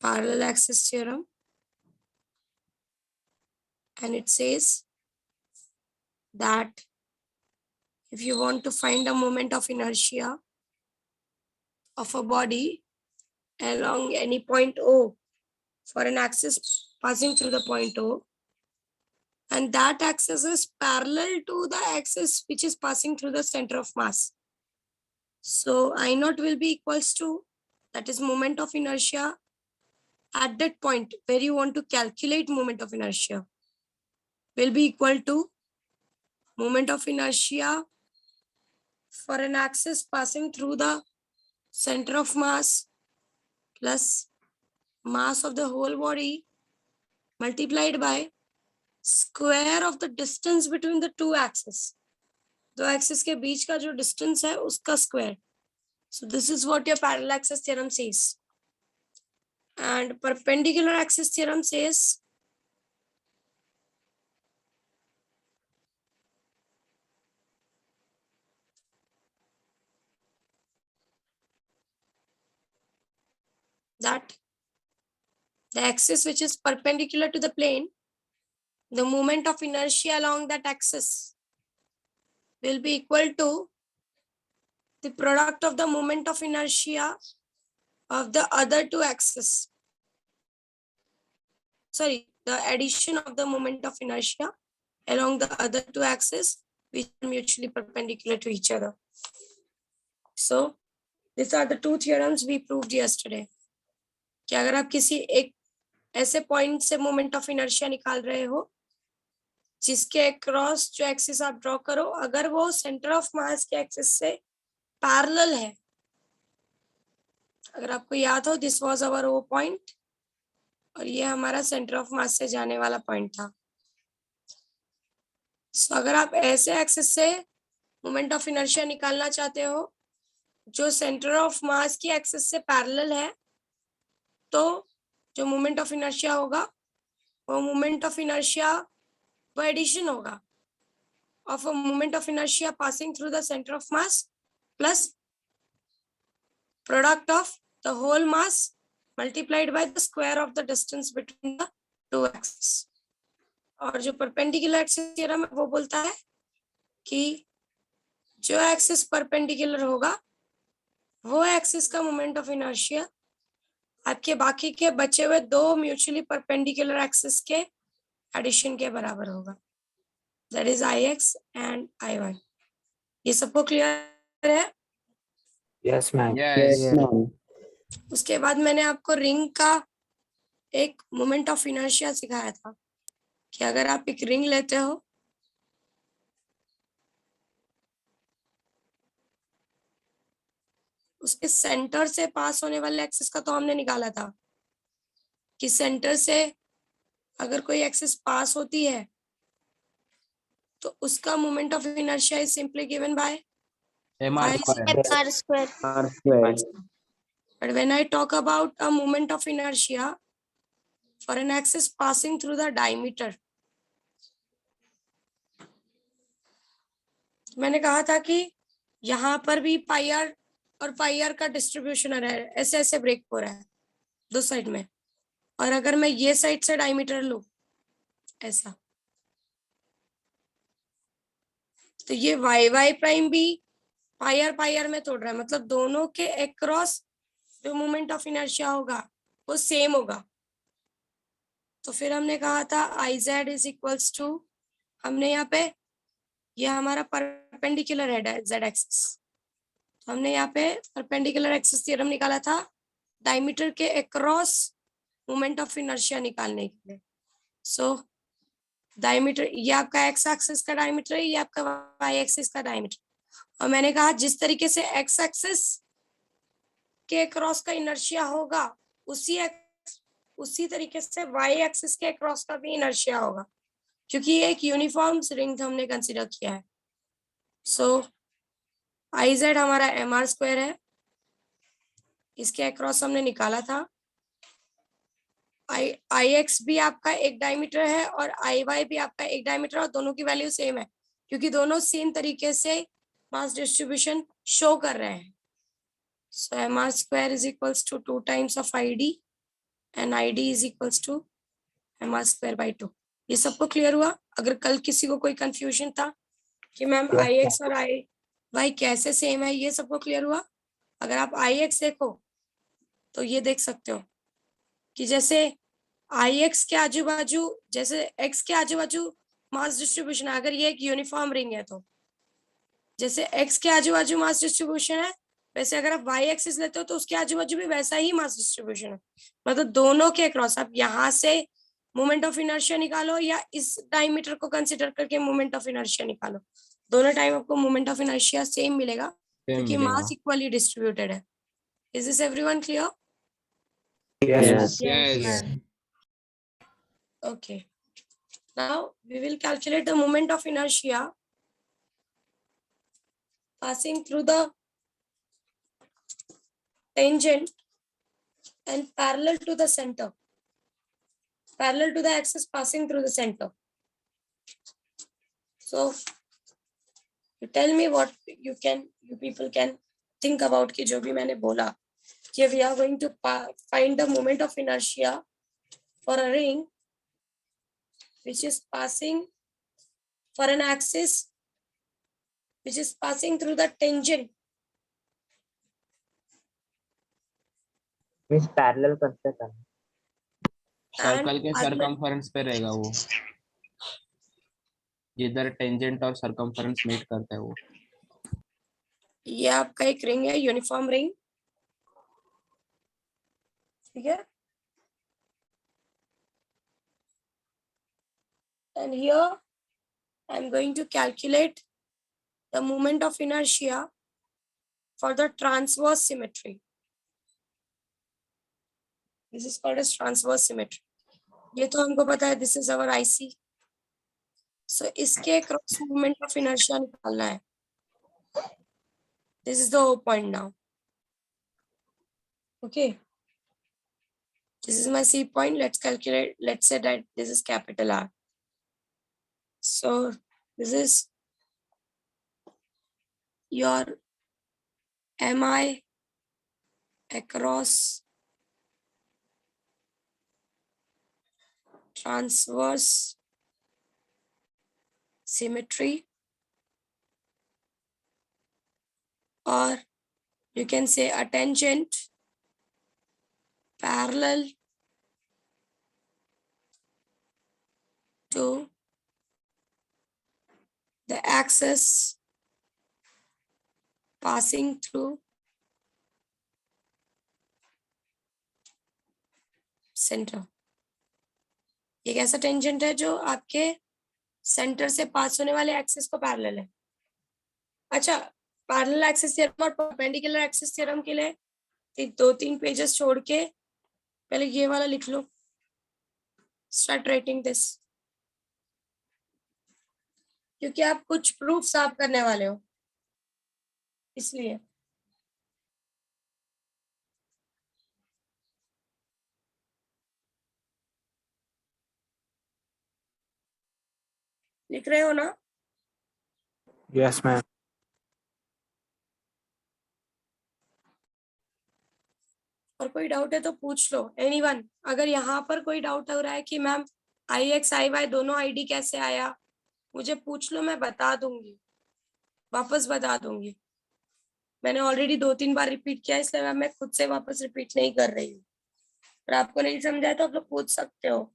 parallel axis theorem, and it says that if you want to find a moment of inertia of a body along any point O for an axis passing through the point O, and that axis is parallel to the axis which is passing through the center of mass. So I naught will be equals to, that is moment of inertia at that point where you want to calculate moment of inertia, will be equal to moment of inertia for an axis passing through the center of mass plus mass of the whole body multiplied by square of the distance between the two axes. दो axis के बीच का जो distance है उसका square. So this is what your parallel axis theorem says. And perpendicular axis theorem says that the axis which is perpendicular to the plane, the moment of inertia along that axis will be equal to the product of the moment of inertia of the other two axes. Sorry, the addition of the moment of inertia along the other two axes which are mutually perpendicular to each other. So these are the two theorems we proved yesterday. कि अगर आप किसी एक ऐसे point से moment of inertia निकाल रहे हो जिसके क्रॉस जो एक्सिस आप ड्रॉ करो, अगर वो सेंटर ऑफ मास के एक्सिस से पैरेलल है, अगर आपको याद हो this was our O point और ये हमारा सेंटर ऑफ मास से जाने वाला पॉइंट था. सो अगर आप ऐसे एक्सिस से मोमेंट ऑफ इनर्शिया निकालना चाहते हो जो सेंटर ऑफ मास की एक्सिस से पैरेलल है, तो जो मोमेंट ऑफ इनर्शिया होगा वो मोमेंट ऑफ इनर्शिया वो एडिशन होगा of a moment of inertia passing through the centre of mass plus product of the whole mass multiplied by the square of the distance between the two axis. और जो perpendicular axis theorem है वो बोलता है कि जो axis perpendicular होगा वो एक्सिस का मोमेंट ऑफ इनर्शिया आपके बाकी के बचे हुए दो म्यूचुअली परपेंडिकुलर एक्सिस के एडिशन के बराबर होगा. That is Ix and I1. ये सबको क्लियर है? Yes ma'am. उसके बाद मैंने आपको रिंग का एक मोमेंट ऑफ इनर्शिया सिखाया था कि अगर आप एक रिंग लेते हो उसके सेंटर से पास होने वाले एक्सिस का तो हमने निकाला था कि सेंटर से अगर कोई एक्सिस पास होती है तो उसका moment of inertia is simply given by mr square. But when I talk about a moment of inertia for an axis passing through the diameter, मैंने कहा था कि यहाँ पर भी पाई आर और पाई आर का डिस्ट्रीब्यूशन है, ऐसे ऐसे ब्रेक हो रहा है दो साइड में, और अगर मैं ये साइड से डायमीटर लूं ऐसा, तो ये वाई वाई प्राइम भी पाई आर में तोड़ रहा है, मतलब दोनों के अक्रॉस जो मोमेंट ऑफ इनर्शिया होगा वो सेम होगा. तो फिर हमने कहा था Iz इज इक्वल्स टू, हमने यहाँ पे ये हमारा परपेंडिकुलर है z एक्सिस, तो हमने यहाँ पे परपेंडिकुलर एक्सिस थ्योरम निकाला था डायमीटर के अक्रॉस मोमेंट ऑफ इनर्शिया निकालने के लिए. सो डायमीटर ये आपका x एक्सिस का डायमीटर है, ये आपका y एक्सिस का डायमीटर, और मैंने कहा जिस तरीके से x एक्सिस के अक्रॉस का इनर्शिया होगा उसी तरीके से y एक्सिस के अक्रॉस का भी इनर्शिया होगा, क्योंकि ये एक यूनिफॉर्म रिंग हमने कंसीडर किया है. सो Iz हमारा mr स्क्वायर है, इसके अक्रॉस हमने निकाला था. Ix भी आपका एक डायमीटर है और Iy भी आपका एक डायमीटर, और दोनों की वैल्यू सेम है क्योंकि दोनों सेम तरीके से मास डिस्ट्रीब्यूशन शो कर रहे हैं. So mr square is equals to 2 times of Id and ID is equals to mr square by 2। ये सबको क्लियर हुआ? अगर कल किसी को कोई कंफ्यूजन था कि मैम Yes, IX और IY कैसे सेम है, ये सबको क्लियर हुआ? अगर आप IX देखो तो ये देख सकते हो कि जैसे IX के आजू बाजू, जैसे X के आजू बाजू मास डिस्ट्रीब्यूशन है, अगर ये एक यूनिफॉर्म रिंग है तो जैसे X के आजू बाजू मास डिस्ट्रीब्यूशन है, वैसे अगर आप Y एक्सिस लेते हो तो उसके आजू बाजू भी वैसा ही मास डिस्ट्रीब्यूशन है। मतलब दोनों के क्रॉस आप यहाँ से मोमेंट ऑफ इनर्शिया निकालो या इस डायमीटर को कंसीडर करके मोमेंट ऑफ इनर्शिया निकालो, दोनों टाइम आपको मोमेंट ऑफ इनर्शिया सेम मिलेगा क्योंकि मास इक्वली डिस्ट्रीब्यूटेड है। Is this everyone clear? yes, Yes. Okay. Now we will calculate the moment of inertia passing through the tangent and parallel to the center, parallel to the axis passing through the center. So you tell me what you people can think about कि जो भी मैंने बोला कि we are going to find the moment of inertia for a ring which is passing for an axis which is passing through the tangent means parallel consider करना। Circle के parallel- circumference पे रहेगा वो, जिधर टेंजेंट और circumference meet करता है वो। ये आपका एक रिंग है, यूनिफॉर्म रिंग, ठीक है। And here I'm going to calculate the moment of inertia for the transverse symmetry. This is called as transverse symmetry. ये तो हमको पता है, this is our IC. So इसके क्रॉस मोमेंट ऑफ इनर्शिया निकालना है। This is the whole point now. Okay. This is my C point. Let's calculate. Let's say that this is capital R. So this is your MI across transverse symmetry, or you can say a tangent parallel to the axis passing through center. ये कैसा tangent है जो आपके centre से पास होने वाले axis को parallel है? अच्छा, पैरेलल एक्सिस थ्योरम और परपेंडिकुलर एक्सिस थ्योरम के लिए 2-3 पेजेस छोड़ के पहले ये वाला लिख लो, स्टार्ट राइटिंग दिस, क्योंकि आप कुछ प्रूफ्स आप करने वाले हो इसलिए। लिख रहे हो ना? yes ma'am, और कोई डाउट है तो पूछ लो, एनीवन। अगर यहाँ पर कोई डाउट हो रहा है कि मैम IX IY दोनों ID कैसे आया, मुझे पूछ लो, मैं बता दूंगी, वापस बता दूंगी। मैंने ऑलरेडी 2-3 बार रिपीट किया, इसलिए मैं खुद से वापस रिपीट नहीं कर रही हूँ। पर आपको नहीं समझा है तो आप लोग पूछ सकते हो।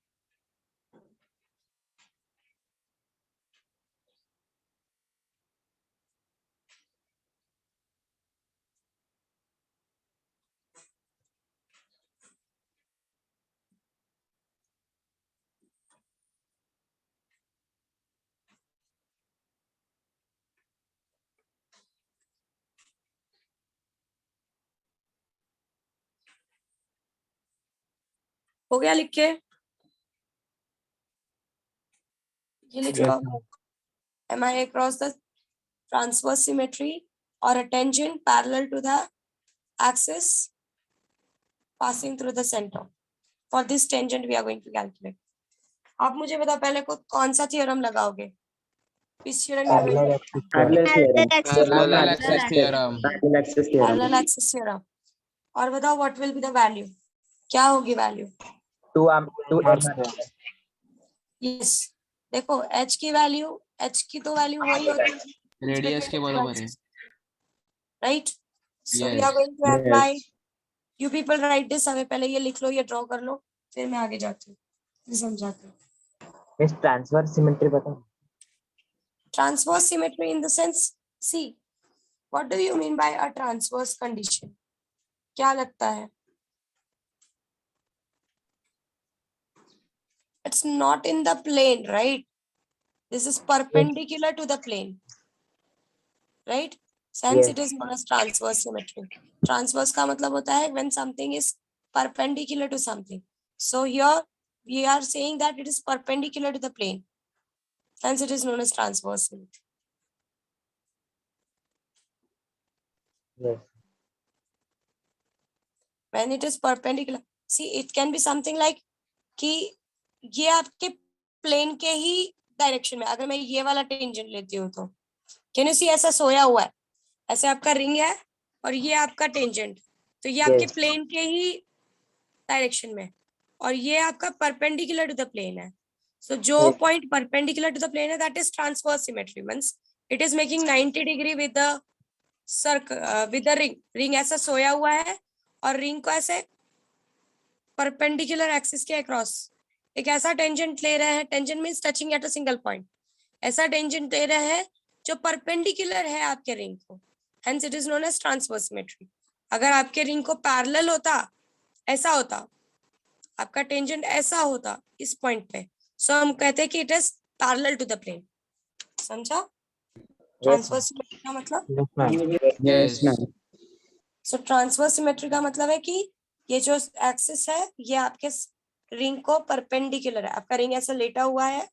हो गया लिख के? ये लिख yes low, ma'am, MI across the transverse symmetry or a tangent parallel to the axis passing through the center. For this tangent we are going to calculate. आप मुझे बताओ पहले को कौन सा थ्योरम लगाओगे? इस theorem parallel axis theorem, parallel axis theorem. parallel axis theorem, parallel axis theorem। और बताओ what will be the value? क्या होगी वैल्यू? 2 यस, देखो h की वैल्यू, h की तो वैल्यू वही होती है रेडियस के बरोबर है. Right. So we Yes. Are going to apply. You people write this. हमें पहले ये लिख लो, ये ड्रॉ कर लो, फिर मैं आगे जाती हूँ, फिर समझाती हूँ. मीन्स ट्रांसफर सिमेट्री बताओ. Transverse symmetry in the sense, see, what do you mean by a transverse condition? क्या लगता है? It's not in the plane, right? This is perpendicular to the plane, right? Since Yes. it is known as transverse symmetry. Transverse का मतलब होता है when something is perpendicular to something. So here we are saying that it is perpendicular to the plane. Hence it is known as transverse symmetry. Yes. When it is perpendicular, see, it can be something like कि ये आपके plane के ही direction में, अगर मैं ये वाला tangent लेती हूँ तो कैन यू सी, ऐसा सोया हुआ है, ऐसे आपका रिंग है और ये आपका टेंजेंट, तो ये आपके Yes. प्लेन के ही डायरेक्शन में, और ये आपका परपेंडिकुलर टू द प्लेन है. सो जो Yes. Point perpendicular to the plane है, that is transverse symmetry. Means it is making 90 degree with the circle, with the ring. Ring ऐसा सोया हुआ है और रिंग को ऐसे परपेंडिकुलर एक्सिस के अक्रॉस एक ऐसा टेंजेंट ले रहे हैं. Tangent means touching at a single point. ऐसा टेंजेंट ले रहे हैं जो परपेंडिकुलर है आपके रिंग को. Hence it is known as transverse symmetry. अगर आपके रिंग को पैरेलल होता, ऐसा होता, आपका टेंजेंट ऐसा होता इस पॉइंट पे, सो हम कहते हैं कि it is parallel to the plane. समझा? ट्रांसवर्स सिमेट्री का मतलब? Yes, ma'am. Yes. So transverse symmetry का मतलब है कि ये जो एक्सिस है ये आपके रिंग को परपेंडिकुलर है. आपका रिंग ऐसा लेटा हुआ है,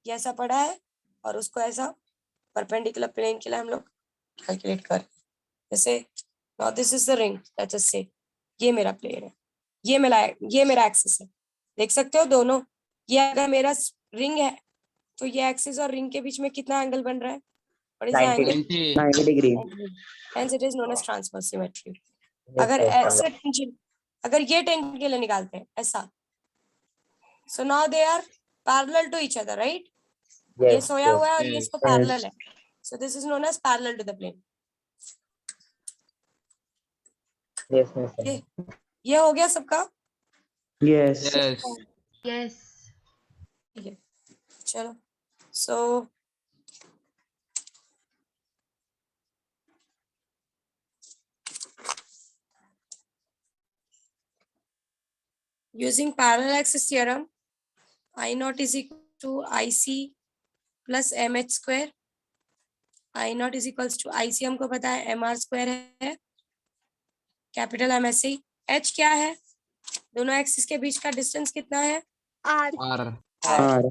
ये ऐसा पड़ा है, और उसको ऐसा परपेंडिकुलर प्लेन के लिए हम लोग कैलकुलेट कर. जैसे now this is the ring, let's just say ये मेरा प्लेन है, ये मेरा एक्सिस है. देख सकते हो दोनों, ये अगर मेरा रिंग है तो ये एक्सिस और रिंग के बीच में कितना एंगल बन रहा है? What is the 90 angle? 90 degree. Hence it is known as transverse symmetry. Yes, अगर yes, ऐसे टेंशन, अगर ये टेंशन के लिए निकालते हैं ऐसा, so now they are parallel to each other, right? ये Yes. सोया हुआ है और ये Yes. इसको पैरेलल है. So this is known as parallel to the plane. Yes, yes. ये हो गया सबका? Yes. Yes. Yes. ठीक है, चलो. So using parallel axis theorem, I naught is equal to IC plus MH square. I naught is equals to IC हमको पता है MR square है, कैपिटल MSC. H क्या है? दोनों एक्सिस के बीच का डिस्टेंस कितना है? R. R.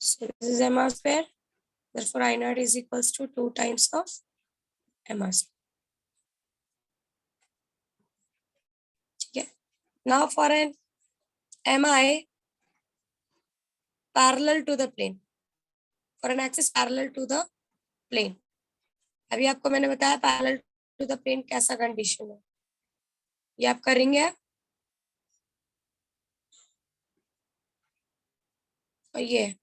So this is MR square. Therefore I naught is equals to 2 times of MR square. ठीक है. Now for an MI parallel to the plane, for an axis parallel to the plane. अभी आपको मैंने बताया parallel to the plane कैसा condition है. ये आपका रिंग है और ये है.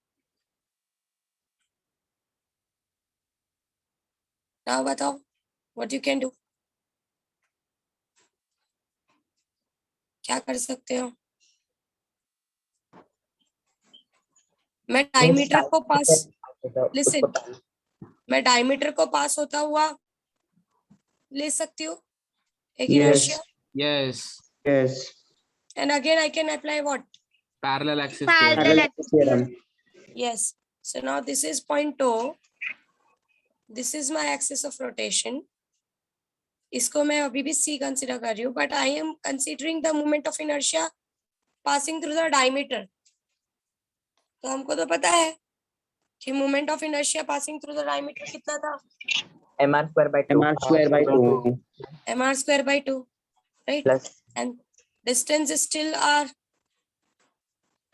नाउ बताओ व्हाट यू कैन डू. क्या कर सकते हो? मैं डायमीटर को पास, लिसन, मैं डायमीटर को पास होता हुआ ले सकती हूँ एक inertia. Yes. And again I can apply what? Parallel axis Parallel theorem. axis theorem. Yes. So now this is point O. This is my axis of rotation. इसको मैं अभी भी C कंसिडर कर रही हूँ, but I am considering the moment of inertia passing through the diameter. तो हमको तो पता है कि moment of inertia passing through the diameter कितना था? MR square by 2. MR square by 2, right? Plus. And distance is still R,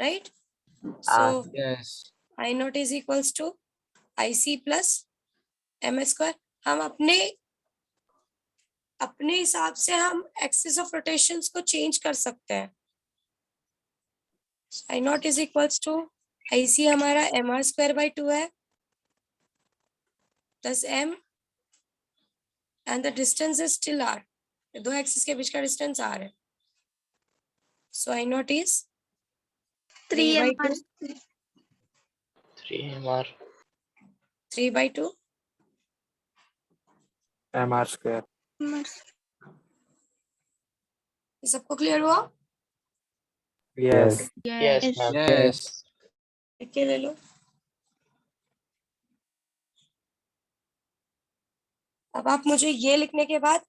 right? So Yes. I naught is equals to IC plus MS square. हम अपने अपने हिसाब से हम axis of rotations को change कर सकते हैं. आई not is equals to I सी हमारा mr²/2 है plus m and the distance is still r. दो एक्सिस के बीच का डिस्टेंस r है. So I not is 3/2 3mr 3/2 mr². ये सबको क्लियर हुआ? Yes. yes ma'am Yes. लिख के ले लो. अब आप मुझे ये लिखने के बाद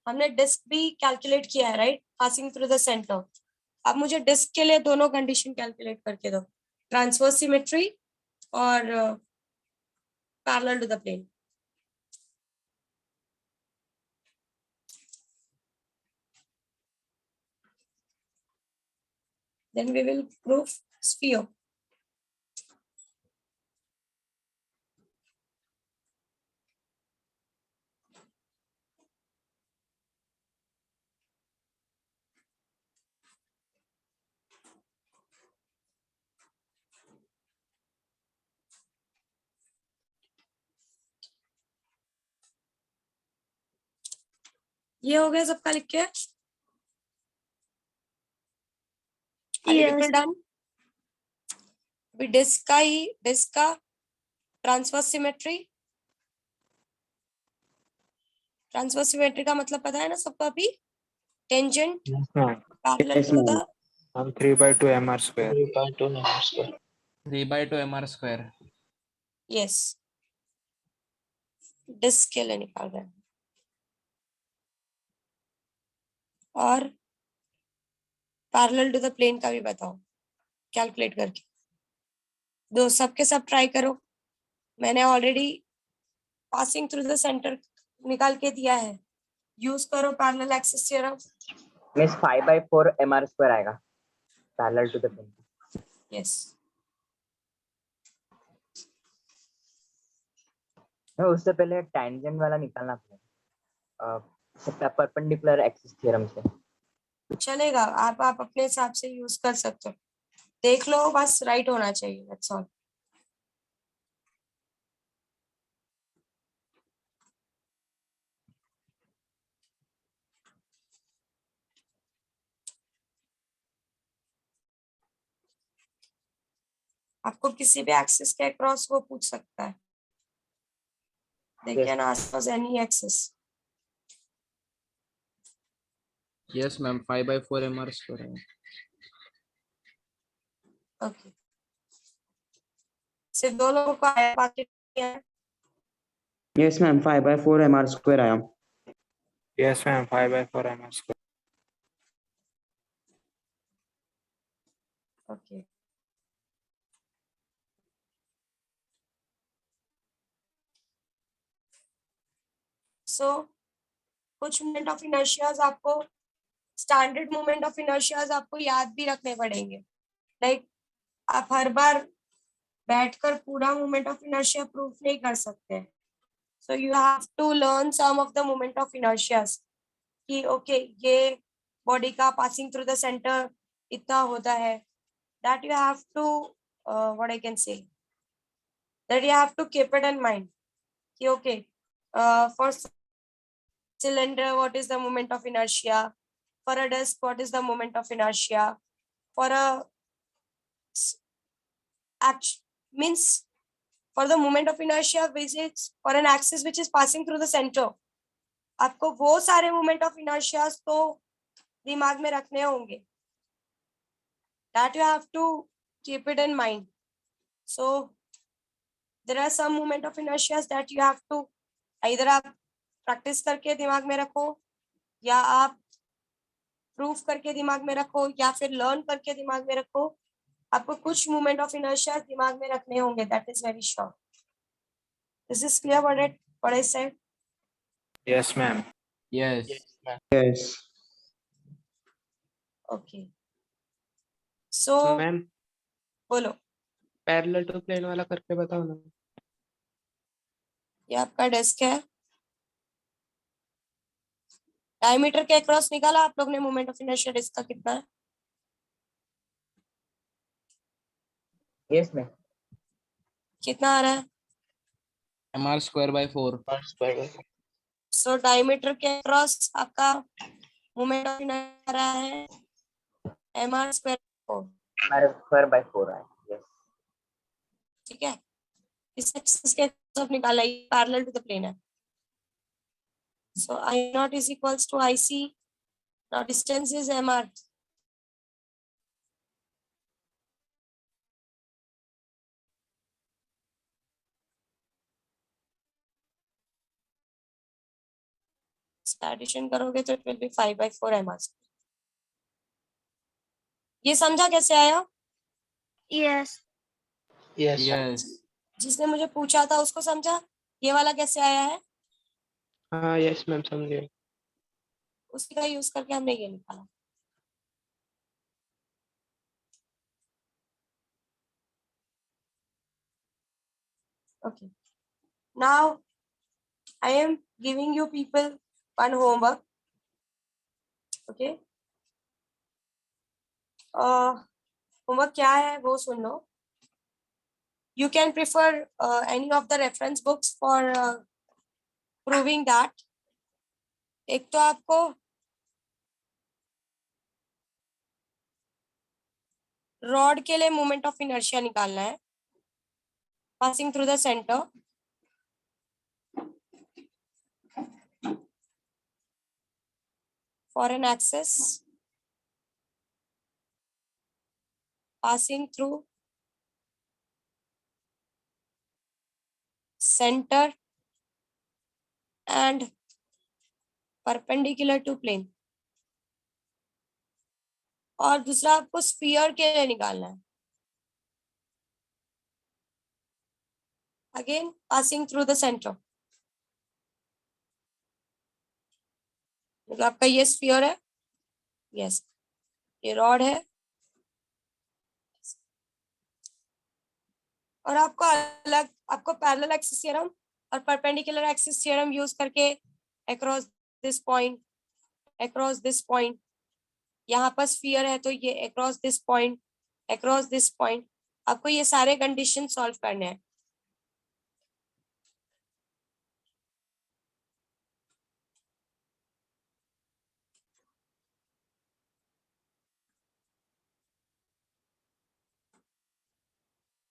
हमने डिस्क भी कैलकुलेट किया है, right, passing through the centre. अब मुझे डिस्क के लिए दोनों कंडीशन कैलकुलेट करके दो, ट्रांसवर्स सिमेट्री और parallel to the plane. Then we will prove sphere. ये हो गया सबका लिख के. डन. अभी डिस्क का ट्रांसवर्स सिमेट्री का मतलब पता है ना सबको अभी. Tangent Yes, ma'am. Parallel Yes, to the ma'am. 3/2 mr². 3/2 mr². 3/2 mr². Yes disc के लिए निकाल रहे हैं. और पैरेलल टू द प्लेन का भी बताओ कैलकुलेट करके. दो सबके सब ट्राई करो. मैंने already passing through the centre निकाल के दिया है. यूज करो parallel axis theorem. Miss 5/4 mr² आएगा parallel to the plane. Yes उससे पहले tangent वाला निकालना पड़ेगा परपेंडिकुलर एक्सिस थ्योरम से. चलेगा. आप अपने हिसाब से यूज कर सकते हो. देख लो बस राइट होना चाहिए. That's all. आपको किसी भी एक्सिस के अक्रॉस वो पूछ सकता है. They Yes. can ask us any axis. Yes, ma'am. 5/4 mr². Okay. सिर्फ दो लोगों को आया बाकी है. Yes, ma'am. 5/4 mr² I am. Yes, ma'am. 5/4 mr². Okay. So कुछ मोमेंट ऑफ इनर्शियाज आपको स्टैंडर्ड मोमेंट ऑफ इनर्शियाज आपको याद भी रखने पड़ेंगे. लाइक आप हर बार बैठकर पूरा मोमेंट ऑफ इनर्शिया प्रूफ नहीं कर सकते. So you have to learn some of the moment of inertias कि ओके ये बॉडी का पासिंग थ्रू द सेंटर इतना होता है. That you have to what I can say that you have to keep it in mind कि okay for cylinder what is the moment of inertia, for a disk what is the moment of inertia, for a means for the moment of inertia which is for an axis which is passing through the center. आपको वो सारे moment of inertia तो दिमाग में रखने होंगे. that you have to keep it in mind. So there are some moment of inertia that you have to either आप practice करके दिमाग में रखो या आप प्रूफ करके दिमाग में रखो या फिर लर्न करके दिमाग में रखो. आपको कुछ मोमेंट ऑफ इनर्शिया दिमाग में रखने होंगे. That is very sure. This is clear what I said? Yes, ma'am. Yes, Yes. ma'am. Yes. Okay. So ma'am बोलो. पैरेलल टू प्लेन वाला करके बताओ ना. ये आपका डेस्क है. डायमीटर के अक्रॉस निकाला आप लोग ने मोमेंट ऑफ इनर्शिया डिस्क का कितना है? Yes ma'am. कितना आ रहा है? mr square by 4. So diameter के अक्रॉस आपका मोमेंट ऑफ इनर्शिया आ रहा है mr स्क्वायर 4। हमारे स्क्वायर बाय 4 है। यस। ठीक है, इस एक्सिस के अक्रॉस निकाला, ये पैरेलल टू द प्लेन है। So I not is equals to I C, now distance is mr। Addition करोगे तो इट विल बी 5/4 mr। ये समझा कैसे आया? Yes. Yes. जिसने मुझे पूछा था उसको समझा ये वाला कैसे आया है? हाँ यस मैम समझे। उसी का यूज करके हमने ये निकाला। Okay, now I am giving you people one homework. Okay, homework क्या है वो सुन लो। You can prefer any of the reference books for proving that. एक तो आपको रॉड के लिए मोमेंट ऑफ इनर्शिया निकालना है passing through the centre. For an axis passing through center and perpendicular to plane। और दूसरा आपको स्फीयर के लिए निकालना है, again passing through the centre. मतलब आपका ये स्फीयर है, यस, ये रॉड है, और आपको पैरेलल एक्सिस थ्योरम और परपेंडिकुलर एक्सिस थ्योरम यूज करके across this point, across this point, यहाँ पर स्फीयर है तो ये across this point, across this point, आपको ये सारे कंडीशन सॉल्व करने हैं।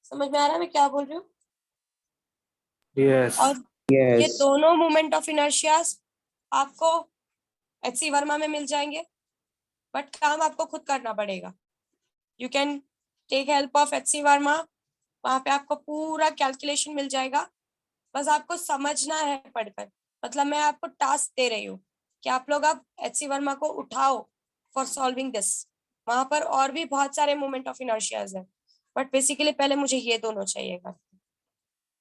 समझ में आ रहा है मैं क्या बोल रही हूँ? Yes. और ये Yes. दोनों मोमेंट ऑफ इनर्शियास आपको एचसी वर्मा में मिल जाएंगे, बट काम आपको खुद करना पड़ेगा। You can take help of HC Verma, वहां पे आपको पूरा कैलकुलेशन मिल जाएगा, बस आपको समझना है पढ़कर। मतलब मैं आपको टास्क दे रही हूँ कि आप लोग अब एचसी वर्मा को उठाओ फॉर सॉल्विंग दिस। वहां पर और भी बहुत सारे मोमेंट ऑफ इनर्शियाज है, बट बेसिकली पहले मुझे ये दोनों चाहिएगा।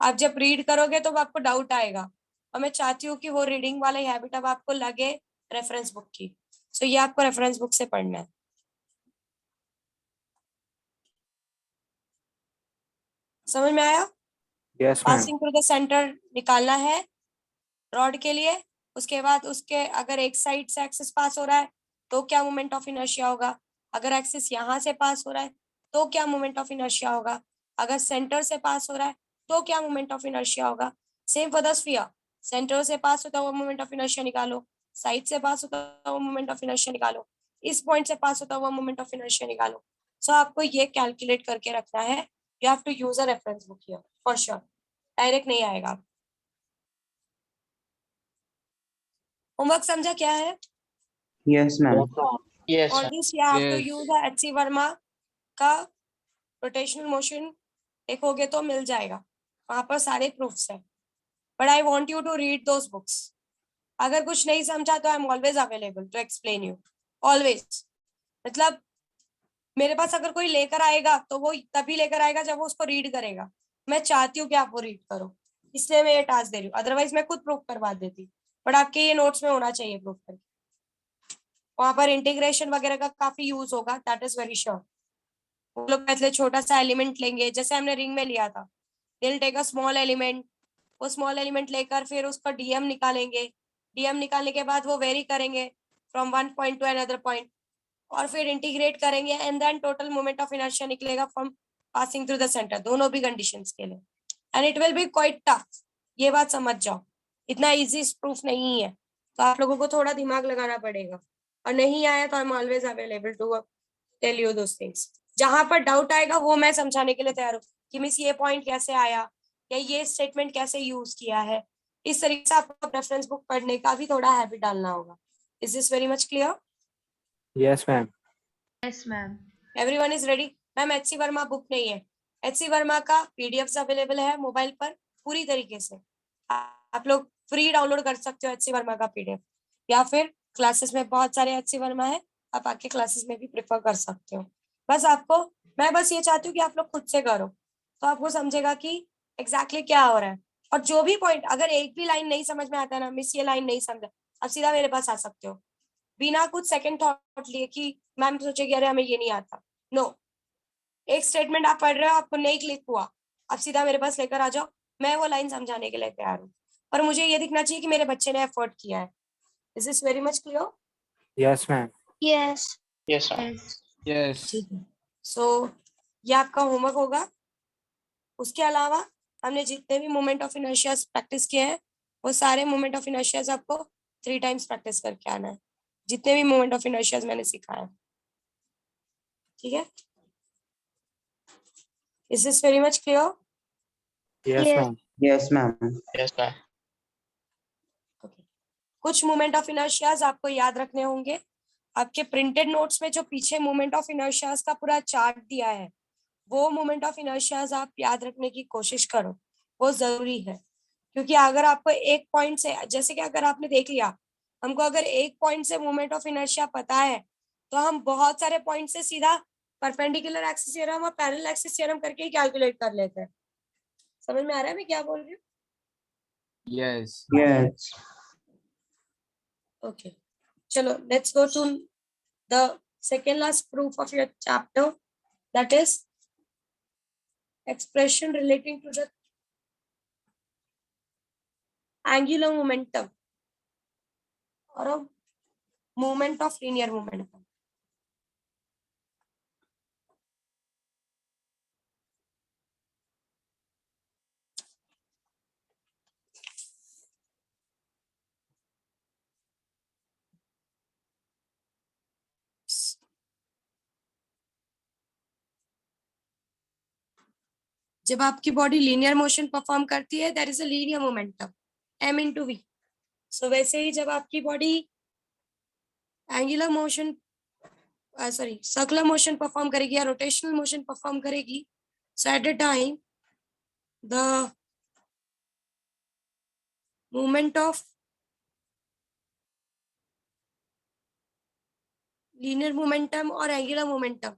आप जब रीड करोगे तो आपको डाउट आएगा, और मैं चाहती हूँ कि वो रीडिंग वाला हैबिट अब आपको लगे रेफरेंस बुक की। सो ये आपको रेफरेंस बुक से पढ़ना है। समझ में आया? Yes, ma'am. Passing through the centre निकालना है रॉड के लिए, उसके बाद उसके अगर एक साइड से एक्सिस पास हो रहा है तो क्या मोमेंट ऑफ इनर्शिया होगा, अगर एक्सिस यहाँ से पास हो रहा है तो क्या मोमेंट ऑफ इनर्शिया होगा, अगर सेंटर से पास हो रहा है तो क्या मोमेंट ऑफ इनर्शिया होगा। Same for the sphere, centre से पास होता हुआ मोमेंट ऑफ इनर्शिया निकालो, साइड से पास होता हुआ मोमेंट ऑफ इनर्शिया निकालो, इस पॉइंट से पास होता हुआ मोमेंट ऑफ इनर्शिया निकालो। सो आपको ये कैलकुलेट करके रखना है। You have to use a reference book here for sure, direct नहीं आएगा। होमवर्क समझा क्या है? Yes, ma'am. Yes For this you have to Yes. use the HC Verma का रोटेशनल मोशन देखोगे तो मिल जाएगा, वहां पर सारे प्रूफ्स है। But I want you to read those books. अगर कुछ नहीं समझा तो I am always available to explain you, always. मतलब मेरे पास अगर कोई लेकर आएगा तो वो तभी लेकर आएगा जब वो उसको रीड करेगा। मैं चाहती हूँ कि आप वो रीड करो, इसलिए मैं ये टास्क दे रही हूँ, अदरवाइज मैं खुद प्रूफ करवा देती। बट आपके ये नोट्स में होना चाहिए प्रूफ करके। वहां पर इंटीग्रेशन वगैरह का काफी यूज होगा, दैट इज वेरी श्योर। वो लोग पहले छोटा सा एलिमेंट लेंगे, जैसे हमने रिंग में लिया था, they will take a small element, वो स्मॉल एलिमेंट लेकर फिर उसका डीएम निकालेंगे, dm निकालने के बाद वो वेरी करेंगे from one point to another point, और फिर इंटीग्रेट करेंगे and then total moment of inertia निकलेगा from passing through the centre, दोनों भी कंडीशंस के लिए, and it will be quite tough. ये बात समझ जाओ, इतना इजी प्रूफ नहीं है, तो आप लोगों को थोड़ा दिमाग लगाना पड़ेगा, और नहीं आया तो I am always available to tell you those things. जहां पर डाउट आएगा वो मैं समझाने के लिए तैयार हूँ कि मिस ये पॉइंट कैसे आया या ये स्टेटमेंट कैसे यूज किया है। इस तरीके से आपको रेफरेंस बुक पढ़ने का भी थोड़ा हैबिट डालना होगा। Is this very much clear? Yes, ma'am. Yes, ma'am. Everyone is ready? Ma'am HC Verma book नहीं है, एचसी वर्मा का पीडीएफ अवेलेबल है मोबाइल पर पूरी तरीके से, आप लोग फ्री डाउनलोड कर सकते हो एचसी वर्मा का पीडीएफ, या फिर क्लासेस में बहुत सारे एचसी वर्मा है, आप आके क्लासेस में भी प्रेफर कर सकते हो। बस आपको, मैं बस ये चाहती हूँ कि आप लोग खुद से करो तो आपको समझेगा कि एग्जैक्टली क्या हो रहा है, और जो भी पॉइंट अगर एक भी लाइन नहीं समझ में आता है ना, मिस ये लाइन नहीं समझा, आप सीधा मेरे पास आ सकते हो बिना कुछ सेकंड थॉट लिए कि मैम सोचेगी अरे हमें ये नहीं आता। नो, एक स्टेटमेंट आप पढ़ रहे हो, आपको नहीं क्लिक हुआ, आप सीधा मेरे पास लेकर आ जाओ, मैं वो लाइन समझाने के लिए तैयार हूँ, पर मुझे ये दिखना चाहिए कि मेरे बच्चे ने एफर्ट किया है। Is this very much clear? Yes, ma'am. Yes. Yes, sir. Yes. Yes. ठीक है, सो ये आपका होमवर्क होगा। उसके अलावा हमने जितने भी मोमेंट ऑफ इनर्शियाज प्रैक्टिस किए हैं वो सारे मोमेंट ऑफ इनर्शियाज आपको 3 टाइम्स प्रैक्टिस करके आना है, जितने भी मोमेंट ऑफ इनर्शियाज मैंने सिखाया है, ठीक है? Is this very much clear? Yes, Yes. ma'am. Yes, ma'am. Yes, sir. Okay, कुछ मोमेंट ऑफ इनर्शियाज आपको याद रखने होंगे। आपके प्रिंटेड नोट्स में जो पीछे मोमेंट ऑफ इनर्शियाज का पूरा चार्ट दिया है, वो मोमेंट ऑफ इनर्शियाज आप याद रखने की कोशिश करो, वो जरूरी है, क्योंकि अगर आपको एक पॉइंट से, जैसे कि अगर आपने देख लिया, हमको अगर एक पॉइंट से मोमेंट ऑफ इनर्शिया पता है तो हम बहुत सारे पॉइंट से सीधा परपेंडिकुलर एक्सिस थ्योरम और पैरेलल एक्सिस थ्योरम करके ही कैलकुलेट कर लेते हैं। समझ में आ रहा है मैं क्या बोल रही हूँ? Yes. Yes. Okay, chalo, let's go to the second last proof of your chapter, that is expression relating to the angular momentum or a moment of linear momentum. जब आपकी बॉडी लीनियर मोशन परफॉर्म करती है, that is a linear momentum, m into v। So वैसे ही जब आपकी body angular motion sorry circular motion perform करेगी या रोटेशनल मोशन परफॉर्म करेगी, so at the time the movement of linear momentum और angular momentum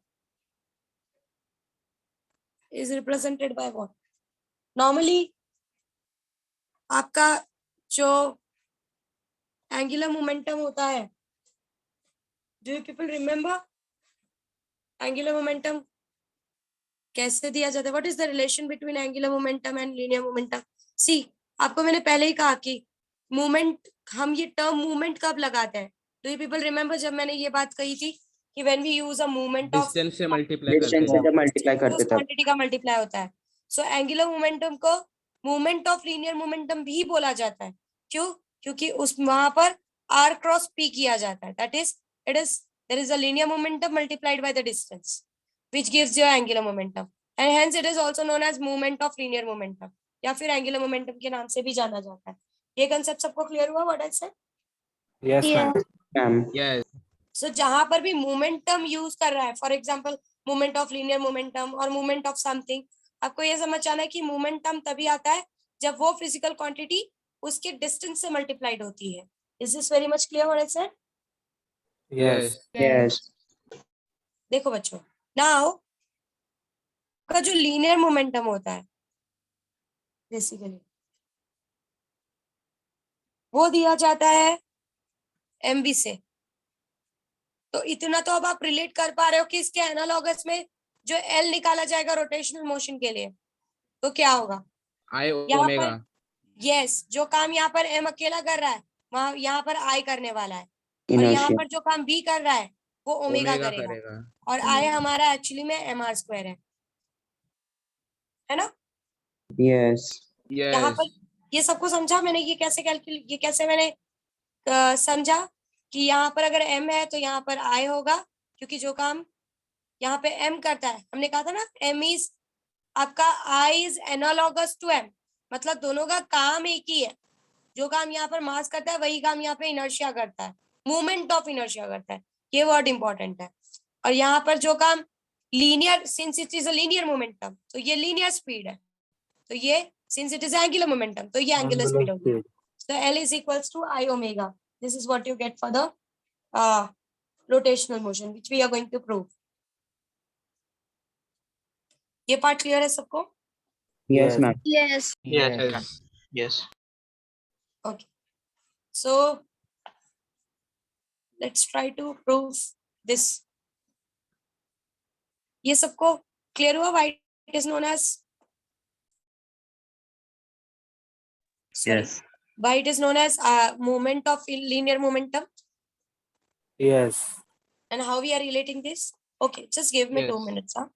is represented by what? Normally आपका जो एंगुलर मोमेंटम होता है, do you people remember angular momentum कैसे दिया जाता है? What is the relation between angular momentum and linear momentum? See, आपको मैंने पहले ही कहा कि मूवमेंट, हम ये टर्म मूवमेंट कब लगाते हैं? डू यू पीपल रिमेम्बर जब मैंने ये बात कही थी कि when we use a movement of Distance से multiply करते Distance से हैं. जब मल्टीप्लाई करते तब क्वांटिटी का मल्टीप्लाई होता है। सो एंगुलर मोमेंटम को मूवमेंट ऑफ लीनियर मोमेंटम भी बोला जाता है। क्यों? क्योंकि उस वहां पर r क्रॉस p किया जाता है, that is it is there is a linear momentum multiplied by the distance which gives your angular momentum, and hence it is also known as movement of linear momentum, या फिर angular momentum के नाम से भी जाना जाता है। ये कांसेप्ट सबको क्लियर हुआ what I said? Yes, ma'am. Yes. Ma'am Yes. सो जहां पर भी मोमेंटम यूज कर रहा है, for example moment of linear momentum और मोमेंट ऑफ समथिंग, आपको ये समझ आना है कि मोमेंटम तभी आता है जब वो फिजिकल क्वांटिटी उसके डिस्टेंस से मल्टीप्लाइड होती है। Is this very much clear what I said? Yes. Yes देखो बच्चों, नाउ का जो लीनियर मोमेंटम होता है बेसिकली वो दिया जाता है mv से। तो इतना तो अब आप रिलेट कर पा रहे हो कि इसके एनालॉगस में जो L निकाला जाएगा रोटेशनल मोशन के लिए, तो क्या होगा I यहाँ omega. पर? यस, जो काम यहाँ पर m अकेला कर रहा है वहां यहाँ पर आई करने वाला है, और यहाँ Inertia. पर जो काम बी कर रहा है वो ओमेगा ओमेगा करेगा, करेगा। और आई हमारा एक्चुअली में mr स्क्वायर है ना। Yes. यहाँ यस पर ये सबको समझा मैंने, ये कैसे कैलकुलेट, ये कैसे मैंने समझा कि यहाँ पर अगर m है तो यहाँ पर i होगा, क्योंकि जो काम यहाँ पे m करता है, हमने कहा था ना m इज आपका i is analogous to m, मतलब दोनों का काम एक ही है। जो काम यहाँ पर मास करता है वही काम यहाँ पे इनर्शिया करता है, मूवमेंट ऑफ इनर्शिया करता है, ये वर्ड इंपॉर्टेंट है। और यहाँ पर जो काम linear, since it is a linear momentum तो ये लीनियर स्पीड है, तो ये since it is angular momentum तो ये एंगुलर स्पीड होगी। So L is equals to I omega. This is what you get for the rotational motion, which we are going to prove. ये part clear है सबको? Yes, ma'am. Yes. Yes. Yes Yes. Okay. So let's try to prove this. ये सबको clear हुआ? Why it is known as? Sorry. Yes. Why it is known as moment of linear momentum, yes and how we are relating this? Okay, just give me 2 Yes. minutes. Huh?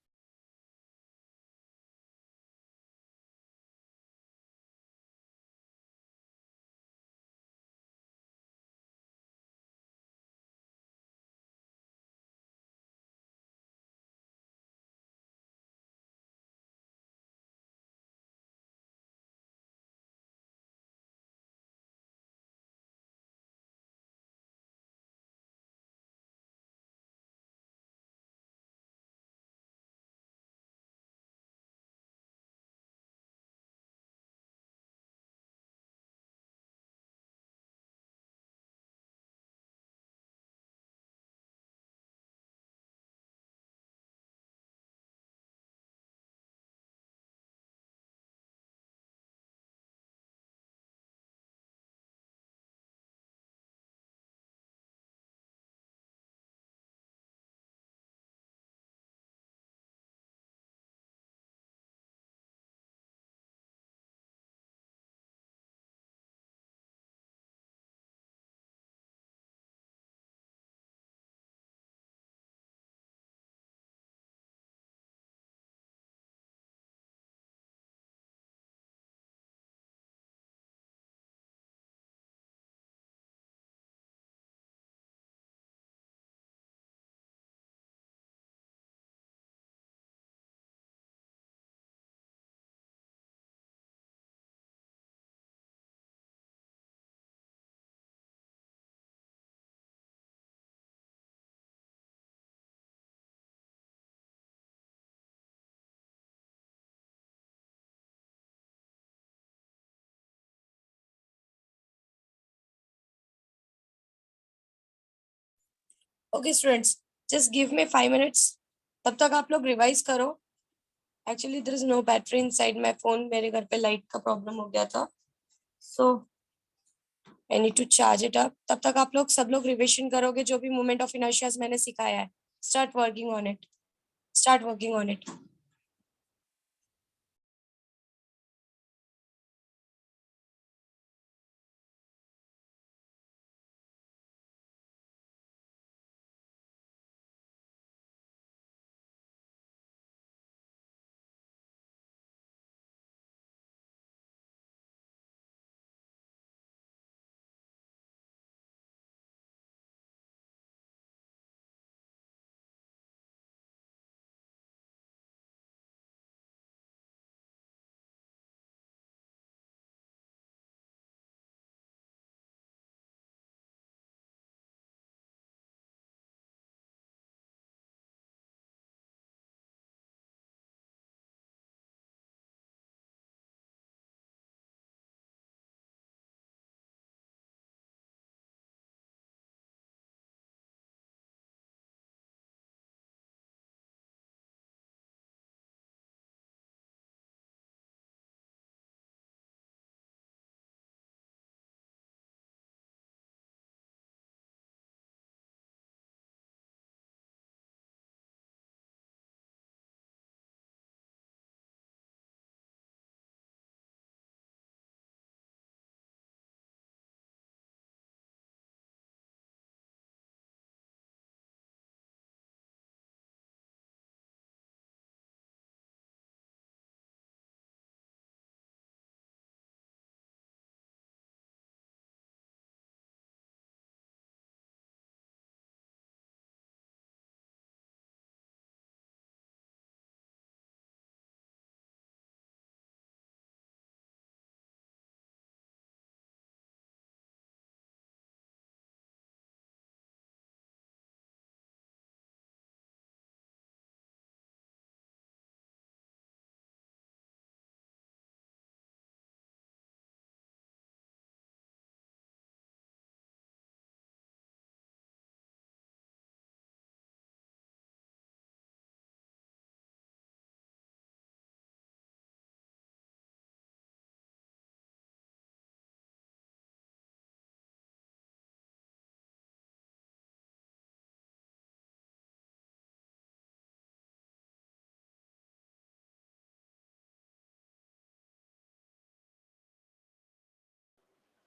Okay, students, just give me 5 minutes. तब तक आप लोग revise करो. Actually, there is no battery inside my phone. मेरे घर पे light का problem हो गया था, so I need to charge it up. तब तक आप लोग सब लोग रिविजन करोगे जो भी मोमेंट ऑफ इनर्शियाज मैंने सिखाया है. Start working on it. Start working on it.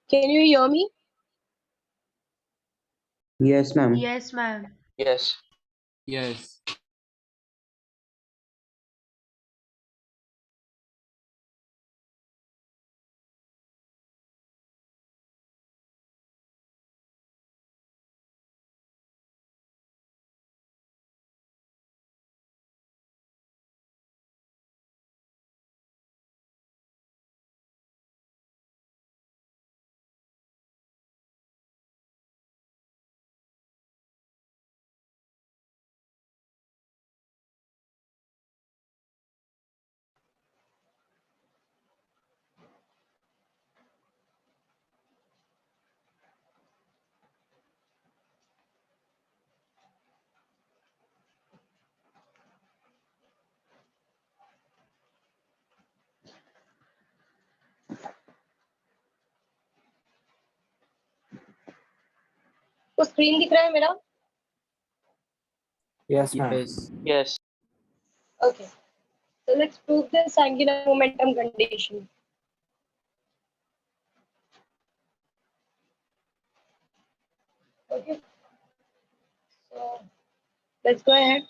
Can you hear me? Yes, ma'am. Yes, ma'am. Yes. Yes. तो स्क्रीन दिख रहा है मेरा? Yes, ma'am. Yes. Yes. Okay. So let's prove this angular momentum condition. Okay. So let's go ahead.